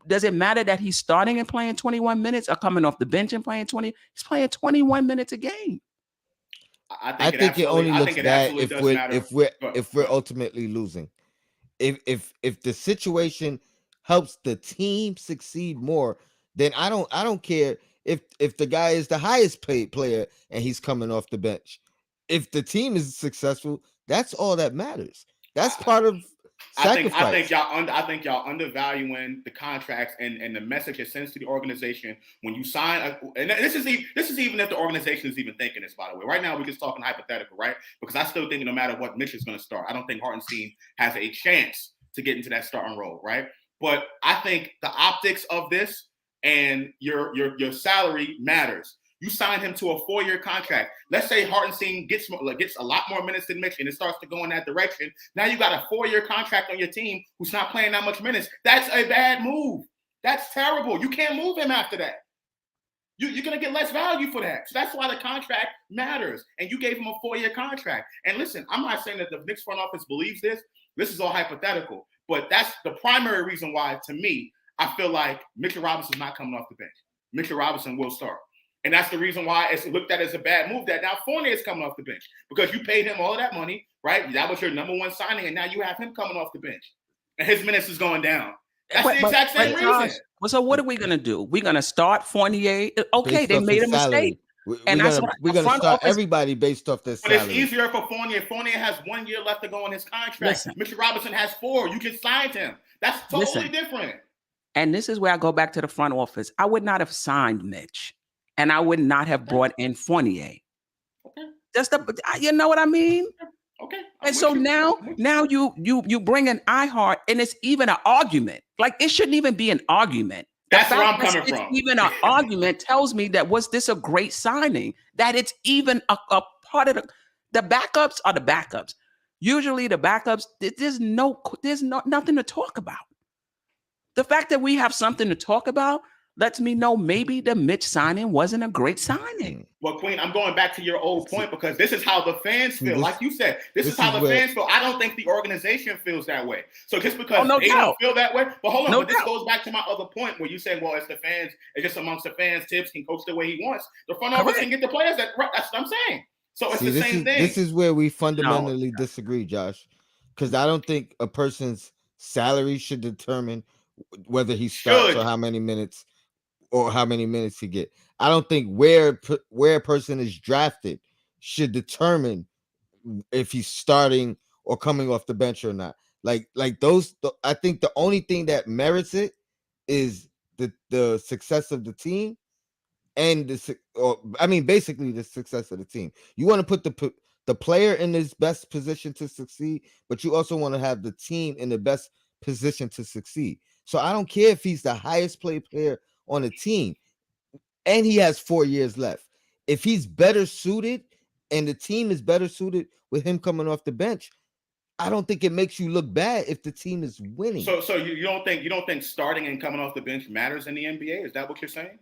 Does it matter that he's starting and playing 21 minutes or coming off the bench and playing 20? He's playing 21 minutes a game. I think it only looks bad if we're ultimately losing. If the situation helps the team succeed more, then I don't care if the guy is the highest paid player and he's coming off the bench. If the team is successful, that's all that matters. That's part of sacrifice. I think y'all undervaluing the contracts and the message it sends to the organization when you sign. And this is even if the organization is even thinking this. By the way, right now we're just talking hypothetical, right? Because I still think no matter what Mitch is going to start, I don't think Hartenstein has a chance to get into that starting role, right? But I think the optics of this and your salary matters. You sign him to a 4-year contract. Let's say Hartenstein gets a lot more minutes than Mitch, and it starts to go in that direction. Now you got a 4-year contract on your team who's not playing that much minutes. That's a bad move. That's terrible. You can't move him after that. You're going to get less value for that. So that's why the contract matters. And you gave him a 4-year contract. And listen, I'm not saying that the Knicks front office believes this. This is all hypothetical. But that's the primary reason why, to me, I feel like Mitchell Robinson's not coming off the bench. Mitchell Robinson will start. And that's the reason why it's looked at as a bad move that now Fournier is coming off the bench because you paid him all that money, right? That was your number one signing, and now you have him coming off the bench. And his minutes is going down. That's the exact same reason. So what are we going to do? We're going to start Fournier. Okay, they made a mistake. We're going to start everybody based off their salary. But it's easier for Fournier. Fournier has 1 year left to go on his contract. Mitchell Robinson has 4. You just signed him. That's totally different. And this is where I go back to the front office. I would not have signed Mitch. And I would not have brought in Fournier. Okay. You know what I mean? Okay. And so now you bring in iHeart, and it's even an argument. Like it shouldn't even be an argument. That's where I'm coming from. Even an argument tells me that was this a great signing? That it's even a part of the backups are the backups. Usually the backups, there's nothing to talk about. The fact that we have something to talk about lets me know maybe the Mitch signing wasn't a great signing. Well, Queen, I'm going back to your old point because this is how the fans feel. Like you said, this is how the fans feel. I don't think the organization feels that way. So just because they don't feel that way, but hold on, this goes back to my other point where you said, well, it's the fans, it's just amongst the fans, Thibs can coach the way he wants. The front office can get the players that's what I'm saying. So it's the same thing. This is where we fundamentally disagree, Josh, because I don't think a person's salary should determine whether he starts or how many minutes he get. I don't think where a person is drafted should determine if he's starting or coming off the bench or not. Like those, I think the only thing that merits it is the success of the team and basically the success of the team. You want to put the player in his best position to succeed, but you also want to have the team in the best position to succeed. So I don't care if he's the highest player on the team and he has 4 years left. If he's better suited and the team is better suited with him coming off the bench, I don't think it makes you look bad if the team is winning. So you don't think starting and coming off the bench matters in the NBA? Is that what you're saying?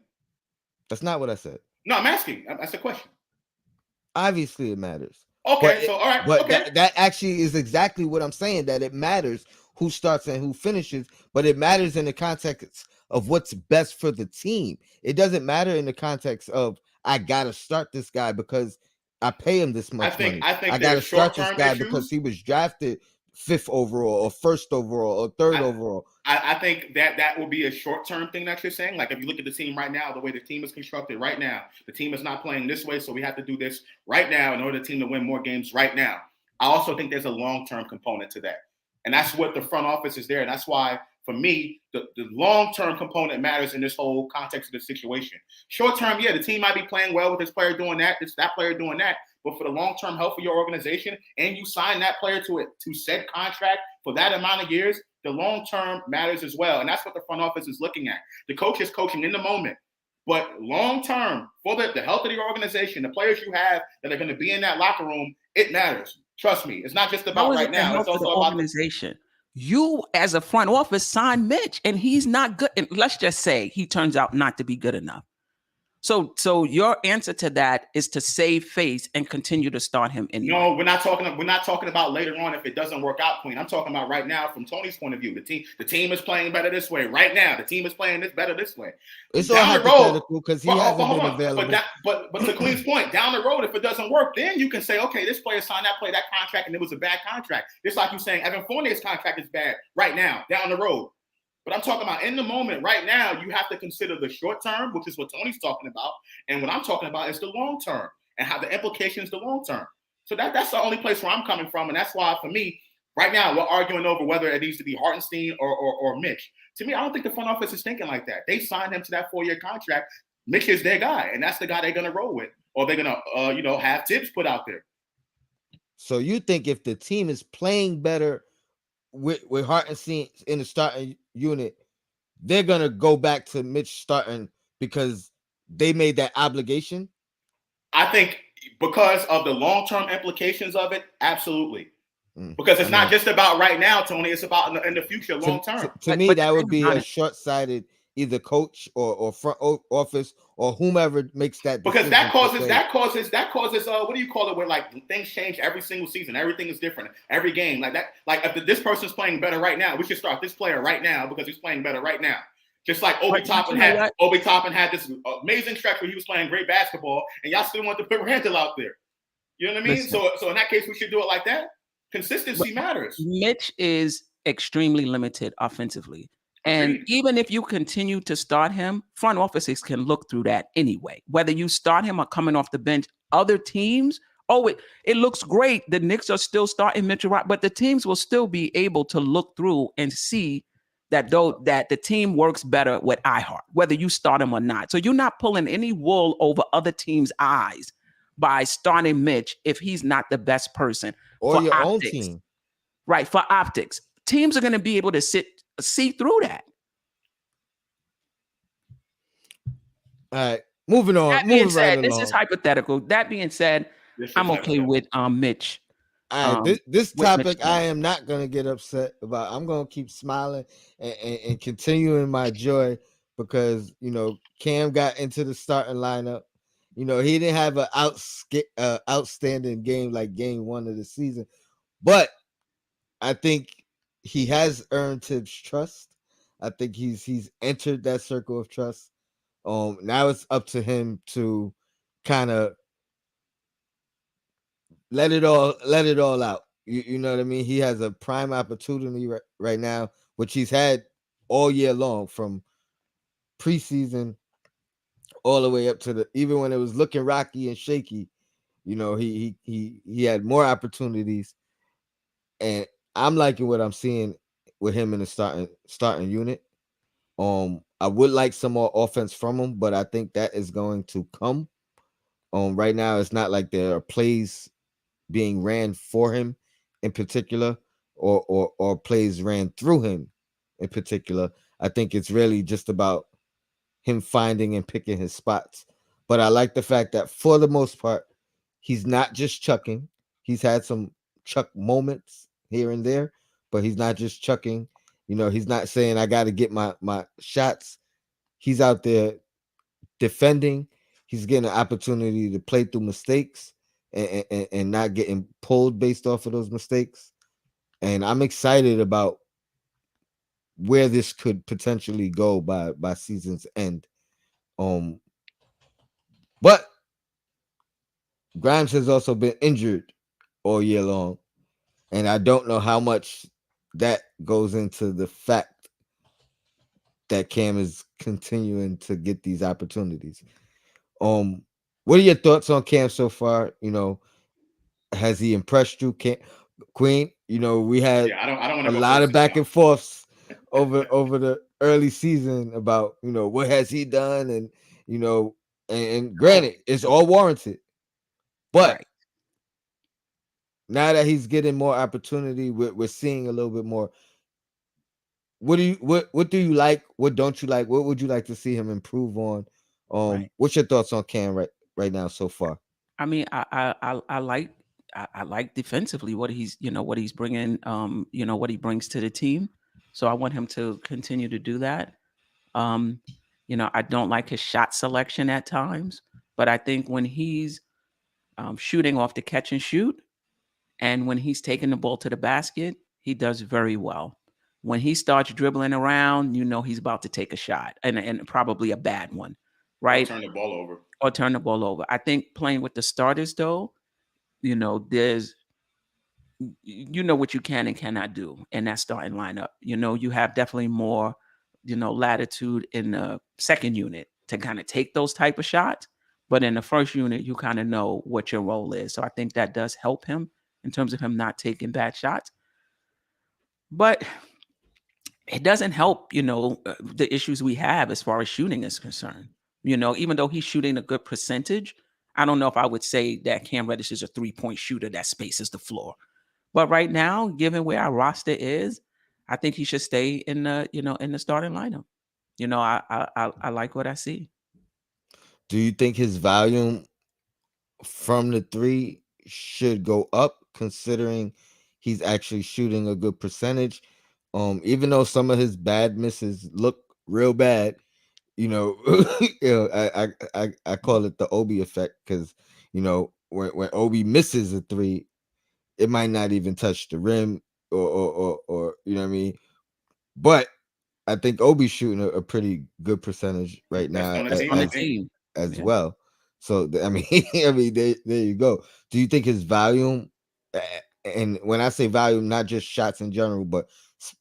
That's not what I said. No, I'm asking. That's a question. Obviously, it matters. Okay, so all right, But okay. that actually is exactly what I'm saying. That it matters who starts and who finishes, but it matters in the context of what's best for the team. It doesn't matter in the context of I gotta start this guy because I pay him this much money. I think I there's gotta start this short-term guy issues. because he was drafted 5th overall or 1st overall or 3rd overall. I think that will be a short-term thing that you're saying. Like if you look at the team right now, the way the team is constructed right now, the team is not playing this way, so we have to do this right now in order for the team to win more games right now. I also think there's a long-term component to that. And that's what the front office is there. And that's why, for me, the long-term component matters in this whole context of the situation. Short-term, yeah, the team might be playing well with this player doing that, that player doing that. But for the long-term health of your organization, and you sign that player to said contract for that amount of years, the long-term matters as well. And that's what the front office is looking at. The coach is coaching in the moment. But long-term, for the health of your organization, the players you have that are going to be in that locker room, it matters. Trust me. It's not just about right now. It's also the about organization. You, as a front office, sign Mitch, and he's not good. And let's just say he turns out not to be good enough. So your answer to that is to save face and continue to start him anyway. No, we're not talking about later on if it doesn't work out, Queen. I'm talking about right now from Tony's point of view. The team is playing better this way. Right now, the team is playing this better this way. It's all hypothetical because he hasn't been available. But to Queen's point, down the road, if it doesn't work, then you can say, okay, this player signed that player that contract and it was a bad contract. Just like you saying Evan Fournier's contract is bad right now, down the road. But I'm talking about in the moment, right now, you have to consider the short term, which is what Tony's talking about. And what I'm talking about is the long term and how the implications the long term. So that's the only place where I'm coming from. And that's why, for me, right now, we're arguing over whether it needs to be Hartenstein or Mitch. To me, I don't think the front office is thinking like that. They signed him to that 4-year contract. Mitch is their guy, and that's the guy they're going to roll with. Or they're going to, have Thibs put out there. So you think if the team is playing better with Hartenstein in the starting unit, they're gonna go back to Mitch starting because they made that obligation? I think because of the long-term implications of it, absolutely. Because it's not just about right now, Tony. It's about in the future, long-term. To me, that would be a short-sighted either coach or front office or whomever makes that decision. Because that causes what do you call it, where like things change every single season, everything is different every game, like that. Like if this person's playing better right now, we should start this player right now because he's playing better right now. Just like Obi Toppin had this amazing stretch where he was playing great basketball, and y'all still want to put Randall out there. You know what I mean? So in that case, we should do it like that. Consistency matters. Mitch is extremely limited offensively. And even if you continue to start him, front offices can look through that anyway. Whether you start him or coming off the bench, other teams, it looks great. The Knicks are still starting Mitchell, but the teams will still be able to look through and see that that the team works better with iHeart, whether you start him or not. So you're not pulling any wool over other teams' eyes by starting Mitch if he's not the best person. Or your own team. Right, for optics. Teams are going to be able to see through that. All right, moving on. That being said, this is hypothetical. That being said, I'm okay with Mitch. All right, this topic I am not going to get upset about. I'm going to keep smiling and continuing my joy because, Cam got into the starting lineup. He didn't have an outstanding game like game 1 of the season, but I think he has earned Thibs' trust. I think he's entered that circle of trust. Now it's up to him to kind of let it all out. You know what I mean? He has a prime opportunity right now, which he's had all year long, from preseason all the way up to even when it was looking rocky and shaky. He had more opportunities, and I'm liking what I'm seeing with him in the starting unit. I would like some more offense from him, but I think that is going to come. Right now, it's not like there are plays being ran for him in particular, or plays ran through him in particular. I think it's really just about him finding and picking his spots. But I like the fact that for the most part, he's not just chucking. He's had some chuck moments here and there, but he's not just chucking. He's not saying I got to get my shots. He's out there defending. He's getting an opportunity to play through mistakes and not getting pulled based off of those mistakes. And I'm excited about where this could potentially go by season's end. Um, but Grimes has also been injured all year long, and I don't know how much that goes into the fact that Cam is continuing to get these opportunities. Um, what are your thoughts on Cam so far? Has he impressed you, Queen? We had Yeah, I don't want a to go lot first of this back time. and forths over the early season about what has he done, and you know, and Oh, granted, it's all warranted, but right. now that he's getting more opportunity, we're seeing a little bit more. What do you like? What don't you like? What would you like to see him improve on? Right. What's your thoughts on Cam right now so far? I mean, I like I like defensively what he's bringing, what he brings to the team. So I want him to continue to do that. Um, I don't like his shot selection at times, but I think when he's shooting off the catch and shoot, and when he's taking the ball to the basket, he does very well. When he starts dribbling around, he's about to take a shot, and probably a bad one, Or right? turn the ball over. Or turn the ball over. I think playing with the starters, though, there's you know what you can and cannot do in that starting lineup. You have definitely more, latitude in the second unit to kind of take those type of shots. But in the first unit, you kind of know what your role is. So I think that does help him in terms of him not taking bad shots. But it doesn't help, the issues we have as far as shooting is concerned. Even though he's shooting a good percentage, I don't know if I would say that Cam Reddish is a 3-point shooter that spaces the floor. But right now, given where our roster is, I think he should stay in the starting lineup. I like what I see. Do you think his volume from the three should go up, considering he's actually shooting a good percentage? Even though some of his bad misses look real bad, you know, I call it the Obi effect, because when Obi misses a three, it might not even touch the rim, or you know what I mean. But I think Obi's shooting a pretty good percentage right Best now, on the That's team, on I the think. team. as Yeah. well. So I mean, I mean, there you go. Do you think his volume, and when I say volume, not just shots in general, but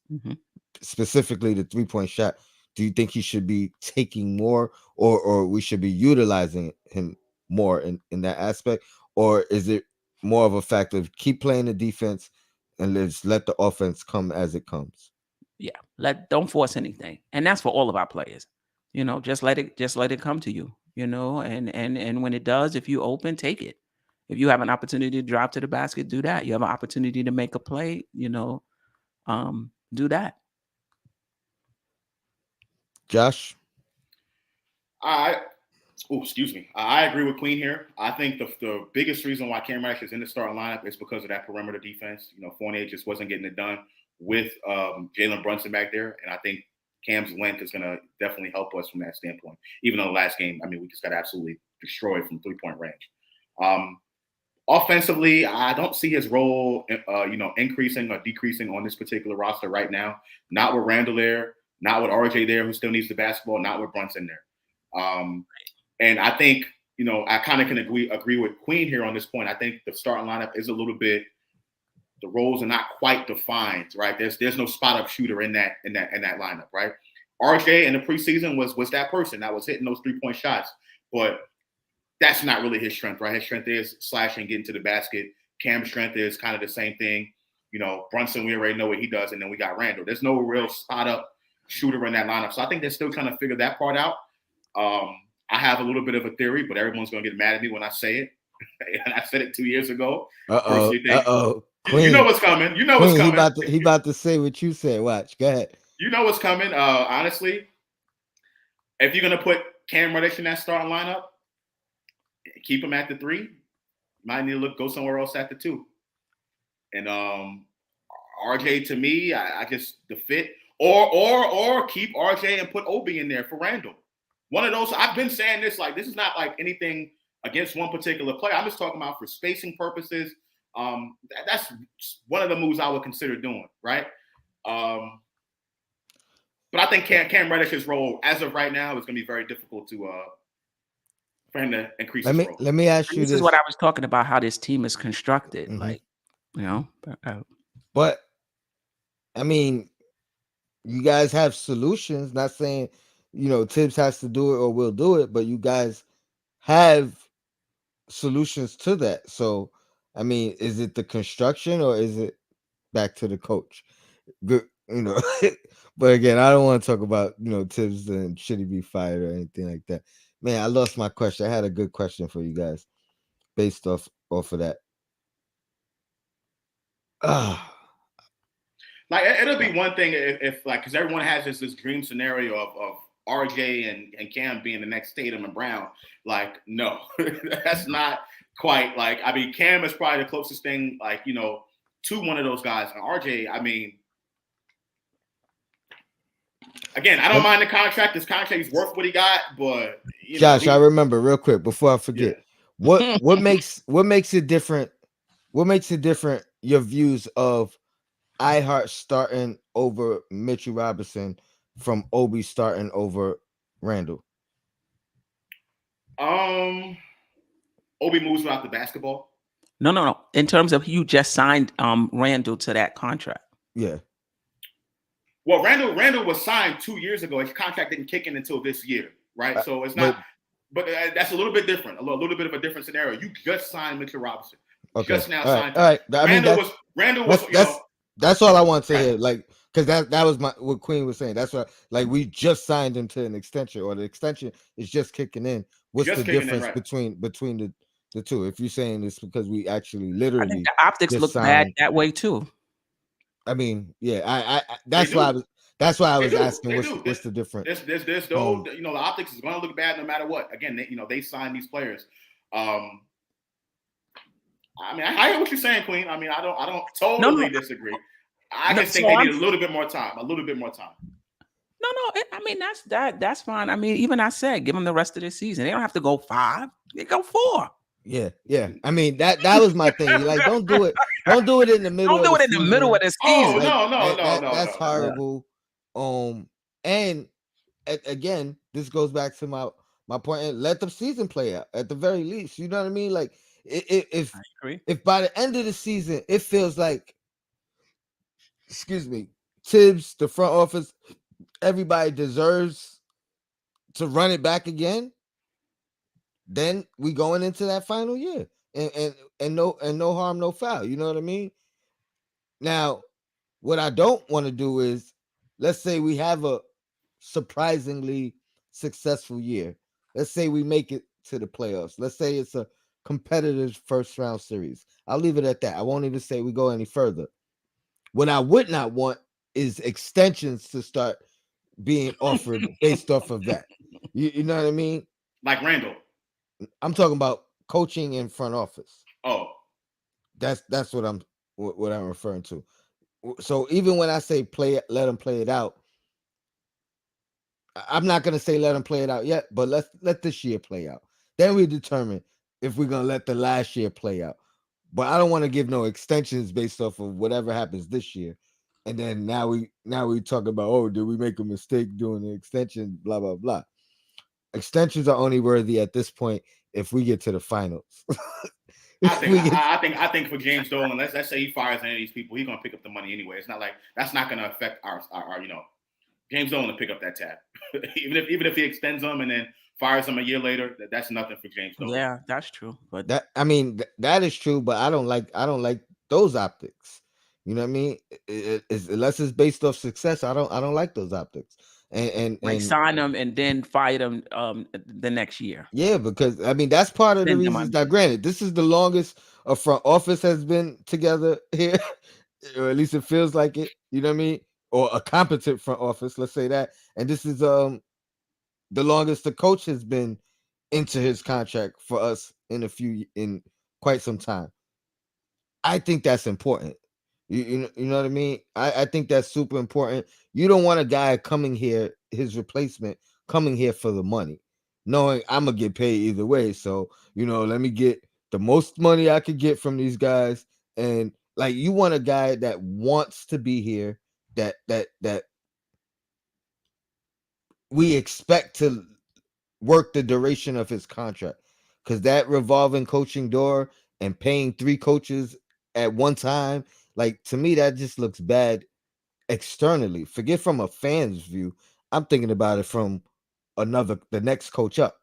Hmm. specifically the 3-point shot, do you think he should be taking more, or we should be utilizing him more in that aspect, or is it more of a fact of keep playing the defense and let's let the offense come as it comes? Yeah. Don't force anything. And that's for all of our players. Just let it come to you, and when it does, if you open, take it. If you have an opportunity to drop to the basket, do that. You have an opportunity to make a play, do that. Josh? I Oh, excuse me. I agree with Queen here. I think the biggest reason why Cam Reddish is in the starting lineup is because of that perimeter defense. Fournier just wasn't getting it done with Jalen Brunson back there, and I think Cam's length is going to definitely help us from that standpoint. Even though the last game, I mean, we just got absolutely destroyed from 3-point range. Um, Offensively, I don't see his role, increasing or decreasing on this particular roster right now. Not with Randall there, not with RJ there, who still needs the basketball, not with Brunson there. And I think, I kind of can agree with Queen here on this point. I think the starting lineup is a little bit, the roles are not quite defined, right? There's no spot up shooter in that lineup, right? RJ in the preseason was that person that was hitting those 3-point shots, but that's not really his strength, right? His strength is slashing, getting to the basket. Cam's strength is kind of the same thing. Brunson, we already know what he does, and then we got Randall. There's no real spot up shooter in that lineup, so I think they're still trying to figure that part out. I have a little bit of a theory, but everyone's going to get mad at me when I say it. And I said it 2 years ago. Uh I oh. personally Uh think oh. you know Queen. what's coming. You know what's Queen. coming. He about to say what you said. Watch. Go ahead. You know what's coming. Honestly, if you're gonna put Cam Reddish in that starting lineup, keep him at the 3. You might need to go somewhere else at the 2. And RJ to me, I just the fit, or keep RJ and put Obi in there for Randall. One of those. I've been saying this, like, this is not like anything against one particular player. I'm just talking about for spacing purposes. That's one of the moves I would consider doing, right? But I think Cam Reddish's role as of right now is going to be very difficult to for him to increase his role. Let me ask And you this is what this. I was talking about, how this team is constructed. Mhm. Like, you know, But I mean, you guys have solutions. Not saying Thibs has to do it or will do it, but you guys have solutions to that. So, I mean, is it the construction or is it back to the coach? Good, But again, I don't want to talk about Tibbs and should he be fired or anything like that. Man, I lost my question. I had a good question for you guys based off of that. Ah, Like, it'll be one thing if like, because everyone has this dream scenario of RJ and Cam being the next Tatum and Brown. Like, no, that's not quite like. I mean, Cam is probably the closest thing, like, to one of those guys. And RJ, I mean, again, I don't mind the contract. This contract is worth what he got, but Josh, I remember real quick before I forget. Yeah. What makes it different? What makes it different? Your views of iHeart starting over Mitchell Robinson from Obi starting over Randall. Obi moves without the basketball. No. In terms of you just signed Randall to that contract. Yeah. Well, Randall was signed 2 years ago. His contract didn't kick in until this year, right? So it's not. But that's a little bit different. A little bit of a different scenario. You just signed Mitchell Robinson. Okay. Just now all right. signed. All right. Randall was. That's all I want to hear. Like, because that was what Queen was saying. That's what, like, we just signed him to an extension, or the extension is just kicking in. What's the difference between the two? If you're saying this because we actually literally, I think the optics look bad that way too. I mean, yeah, I that's why I was asking what's the difference. There's no, the optics is going to look bad no matter what. Again, they sign these players. I mean, I hear what you're saying, Queen. I mean, I don't totally disagree. I just think they need a little bit more time. No. I mean, that's fine. I mean, even I said, give them the rest of the season. They don't have to go 5. They go 4. Yeah. I mean, that was my thing. Like, don't do it in the middle. Don't do it in the middle of the season. Oh, no. That's horrible. And again, this goes back to my point. Let the season play out at the very least. You know what I mean? Like, if by the end of the season it feels like, excuse me, Thibs, the front office, everybody deserves to run it back again, then we going into that final year, and no harm, no foul. You know what I mean? Now, what I don't want to do is, let's say we have a surprisingly successful year. Let's say we make it to the playoffs. Let's say it's a competitive first round series. I'll leave it at that. I won't even say we go any further. What I would not want is extensions to start being offered based off of that. You know what I mean? Like Randall. I'm talking about coaching in front office. Oh, that's what I'm referring to. So even when I say let them play it out, I'm not gonna say let them play it out yet, but let this year play out. Then we determine if we're gonna let the last year play out. But I don't want to give no extensions based off of whatever happens this year. And then now we talk about, oh, did we make a mistake doing the extension? Blah blah blah. Extensions are only worthy at this point if we get to the finals. I think for James Dolan, let's say he fires any of these people, he's gonna pick up the money anyway. It's not like that's not gonna affect our James Dolan to pick up that tab. even if he extends them and then fires them a year later, that's nothing for James Dolan. Yeah, that's true. But that is true, but I don't like those optics. You know what I mean? Unless it's based off success, I don't like those optics. Like and sign them and then fire them the next year. yeah, because I mean that's part of the Send them reasons. on. Now, granted, this is the longest a front office has been together here, or at least it feels like it. You know what I mean? Or a competent front office, let's say that. And this is the longest the coach has been into his contract for us in quite some time. I think that's important. You know what I mean? I think that's super important. You don't want a guy coming here, his replacement coming here for the money, knowing I'm gonna get paid either way. So let me get the most money I could get from these guys. And like, you want a guy that wants to be here, that we expect to work the duration of his contract, because that revolving coaching door and paying three coaches at one time, like, to me that just looks bad externally. Forget from a fan's view. I'm thinking about it from the next coach up,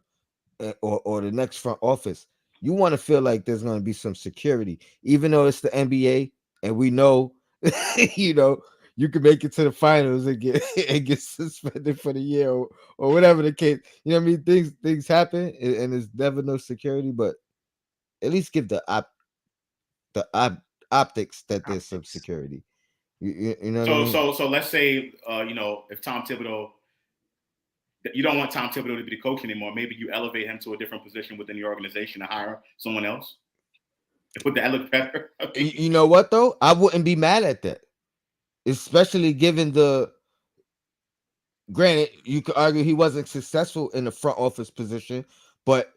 or the next front office. You want to feel like there's going to be some security, even though it's the NBA and we know, you know, you can make it to the finals and get and get suspended for the year, or whatever the case. You know what I mean? Things happen, and there's never no security, but at least give the optics that there's some Optics. security. You know what I So mean? so so let's say if Tom Thibodeau, you don't want Tom Thibodeau to be the coach anymore. Maybe you elevate him to a different position within the organization to hire someone else. Would that look better? You know what though? I wouldn't be mad at that, especially given the. Granted, you could argue he wasn't successful in the front office position, but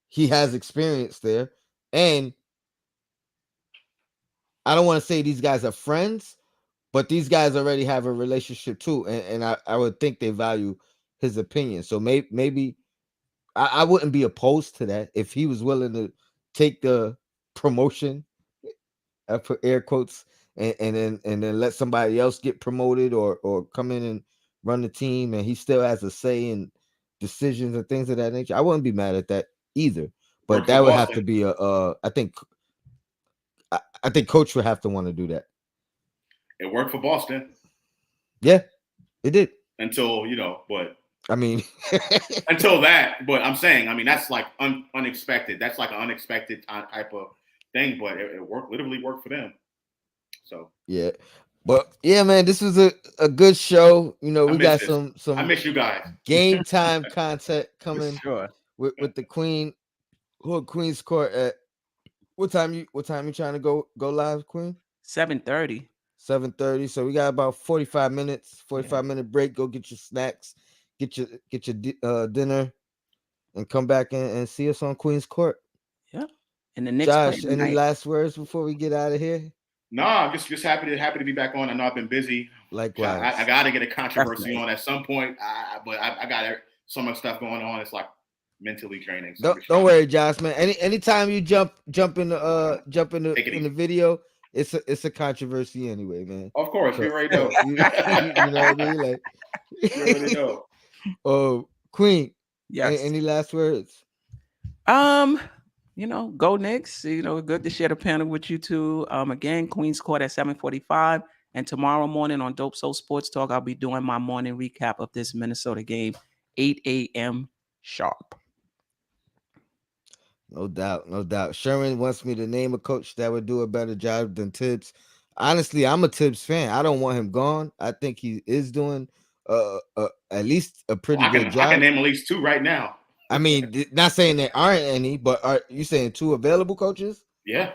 he has experience there. And I don't want to say these guys are friends, but these guys already have a relationship too. And I would think they value his opinion. So maybe I wouldn't be opposed to that if he was willing to take the promotion. I put air quotes, and then let somebody else get promoted, or come in and run the team, and he still has a say in decisions and things of that nature. I wouldn't be mad at that either. But Worked for that would have to Boston. be I think coach would have to want to do that. It worked for Boston Yeah, it did. until but I mean, until that. But I'm saying, I mean, that's like unexpected. That's like an unexpected type of thing. But it worked. Literally worked for them. So yeah. But yeah, man, this was a good show. I We miss got this. I some miss you guys game time content For coming sure. with the Queen. Who Queen's Court at what time you trying to go live, Queen? 7:30. 7:30. So we got about 45 minutes, Yeah. 45-minute break. Go get your snacks, get your dinner, and come back and see us on Queen's Court. Yeah. And the Knicks play Josh, any tonight. last words before we get out of here? No, I'm just happy to be back on. I know I've been busy. I Likewise. got to get a controversy Definitely. on at some point. But I got so much stuff going on. It's like mentally draining. So I'm Don't just don't trying to worry, Josh, man. Anytime you jump in take it in the easy. video, it's a controversy anyway, man. Of course, you So already know. you know what I mean? Like, You already know. oh, Queen, Yes. any last words? Um, go Knicks. Good to share the panel with you two. Again, Queen's Court at 7:45. And tomorrow morning on Dope Soul Sports Talk, I'll be doing my morning recap of this Minnesota game, 8 a.m. sharp. No doubt, no doubt. Sherman wants me to name a coach that would do a better job than Tibbs. Honestly, I'm a Tibbs fan. I don't want him gone. I think he is doing at least a Well, pretty I good can I can job. name at least two right now. I mean, not saying there aren't any, but are you saying two available coaches? Yeah.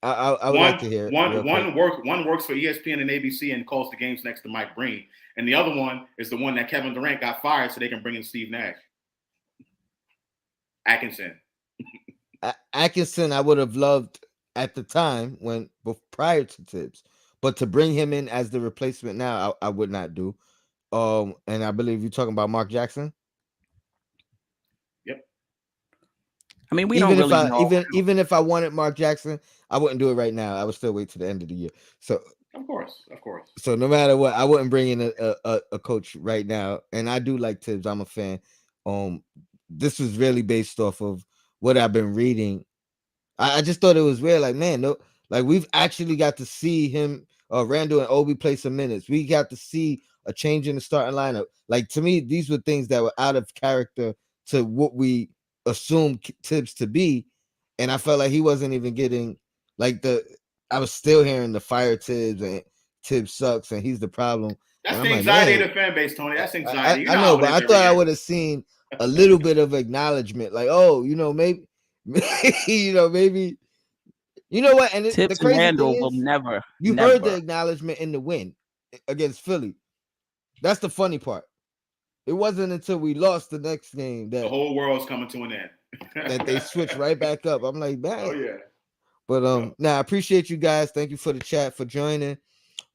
I would like One to hear it real one quick. one works for ESPN and ABC and calls the games next to Mike Breen, and the other one is the one that Kevin Durant got fired so they can bring in Steve Nash. Atkinson. Atkinson, I would have loved at the time prior to Tibbs, but to bring him in as the replacement now, I would not do. And I believe you're talking about Mark Jackson. Yep. I mean, we don't Even if really I know. even if I wanted Mark Jackson, I wouldn't do it right now. I would still wait to the end of the year. So Of course. Of course. so no matter what, I wouldn't bring in a coach right now. And I do like Tibbs. I'm a fan. Um, this was really based off of what I've been reading. I just thought it was weird. Like, man, no, like we've actually got to see him. Randall and Obi play some minutes. We got to see a change in the starting lineup. Like to me, these were things that were out of character to what we assumed Tibbs to be, and I felt like he wasn't even getting like the. I was still hearing the fire Tibbs and Tibbs sucks and he's the problem. That's And the I'm like, anxiety of man, the fan base, Tony. That's anxiety. You I know how know, it but is I every thought I year. would have seen a little bit of acknowledgement, like, oh, maybe, maybe, you know what? And the Tips and crazy thing Randall will is, never, you heard the never. acknowledgement in the win against Philly. That's the funny part. It wasn't until we lost the next game The that whole world's coming to an end. they switched right back up. I'm like, Oh man. yeah. But Yep. now I appreciate you guys. Thank you for the chat, for joining.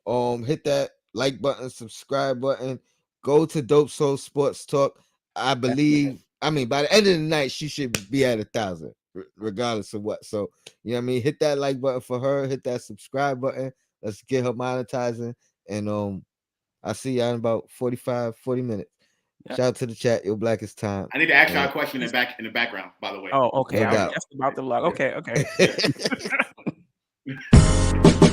Hit that like button, subscribe button. Go to Dope Soul Sports Talk. I believe. I mean, by the end of the night, she should be at 1,000, regardless of what. So, you know what I mean? Hit that like button for her. Hit that subscribe button. Let's get her monetizing. And I'll see y'all in about 45, 40 minutes. Yeah. Shout out to the chat. Your blackest time. I need to ask y'all a question in the background, by the way. Oh, okay. No I was doubt. just about to log. Okay, okay. Yeah.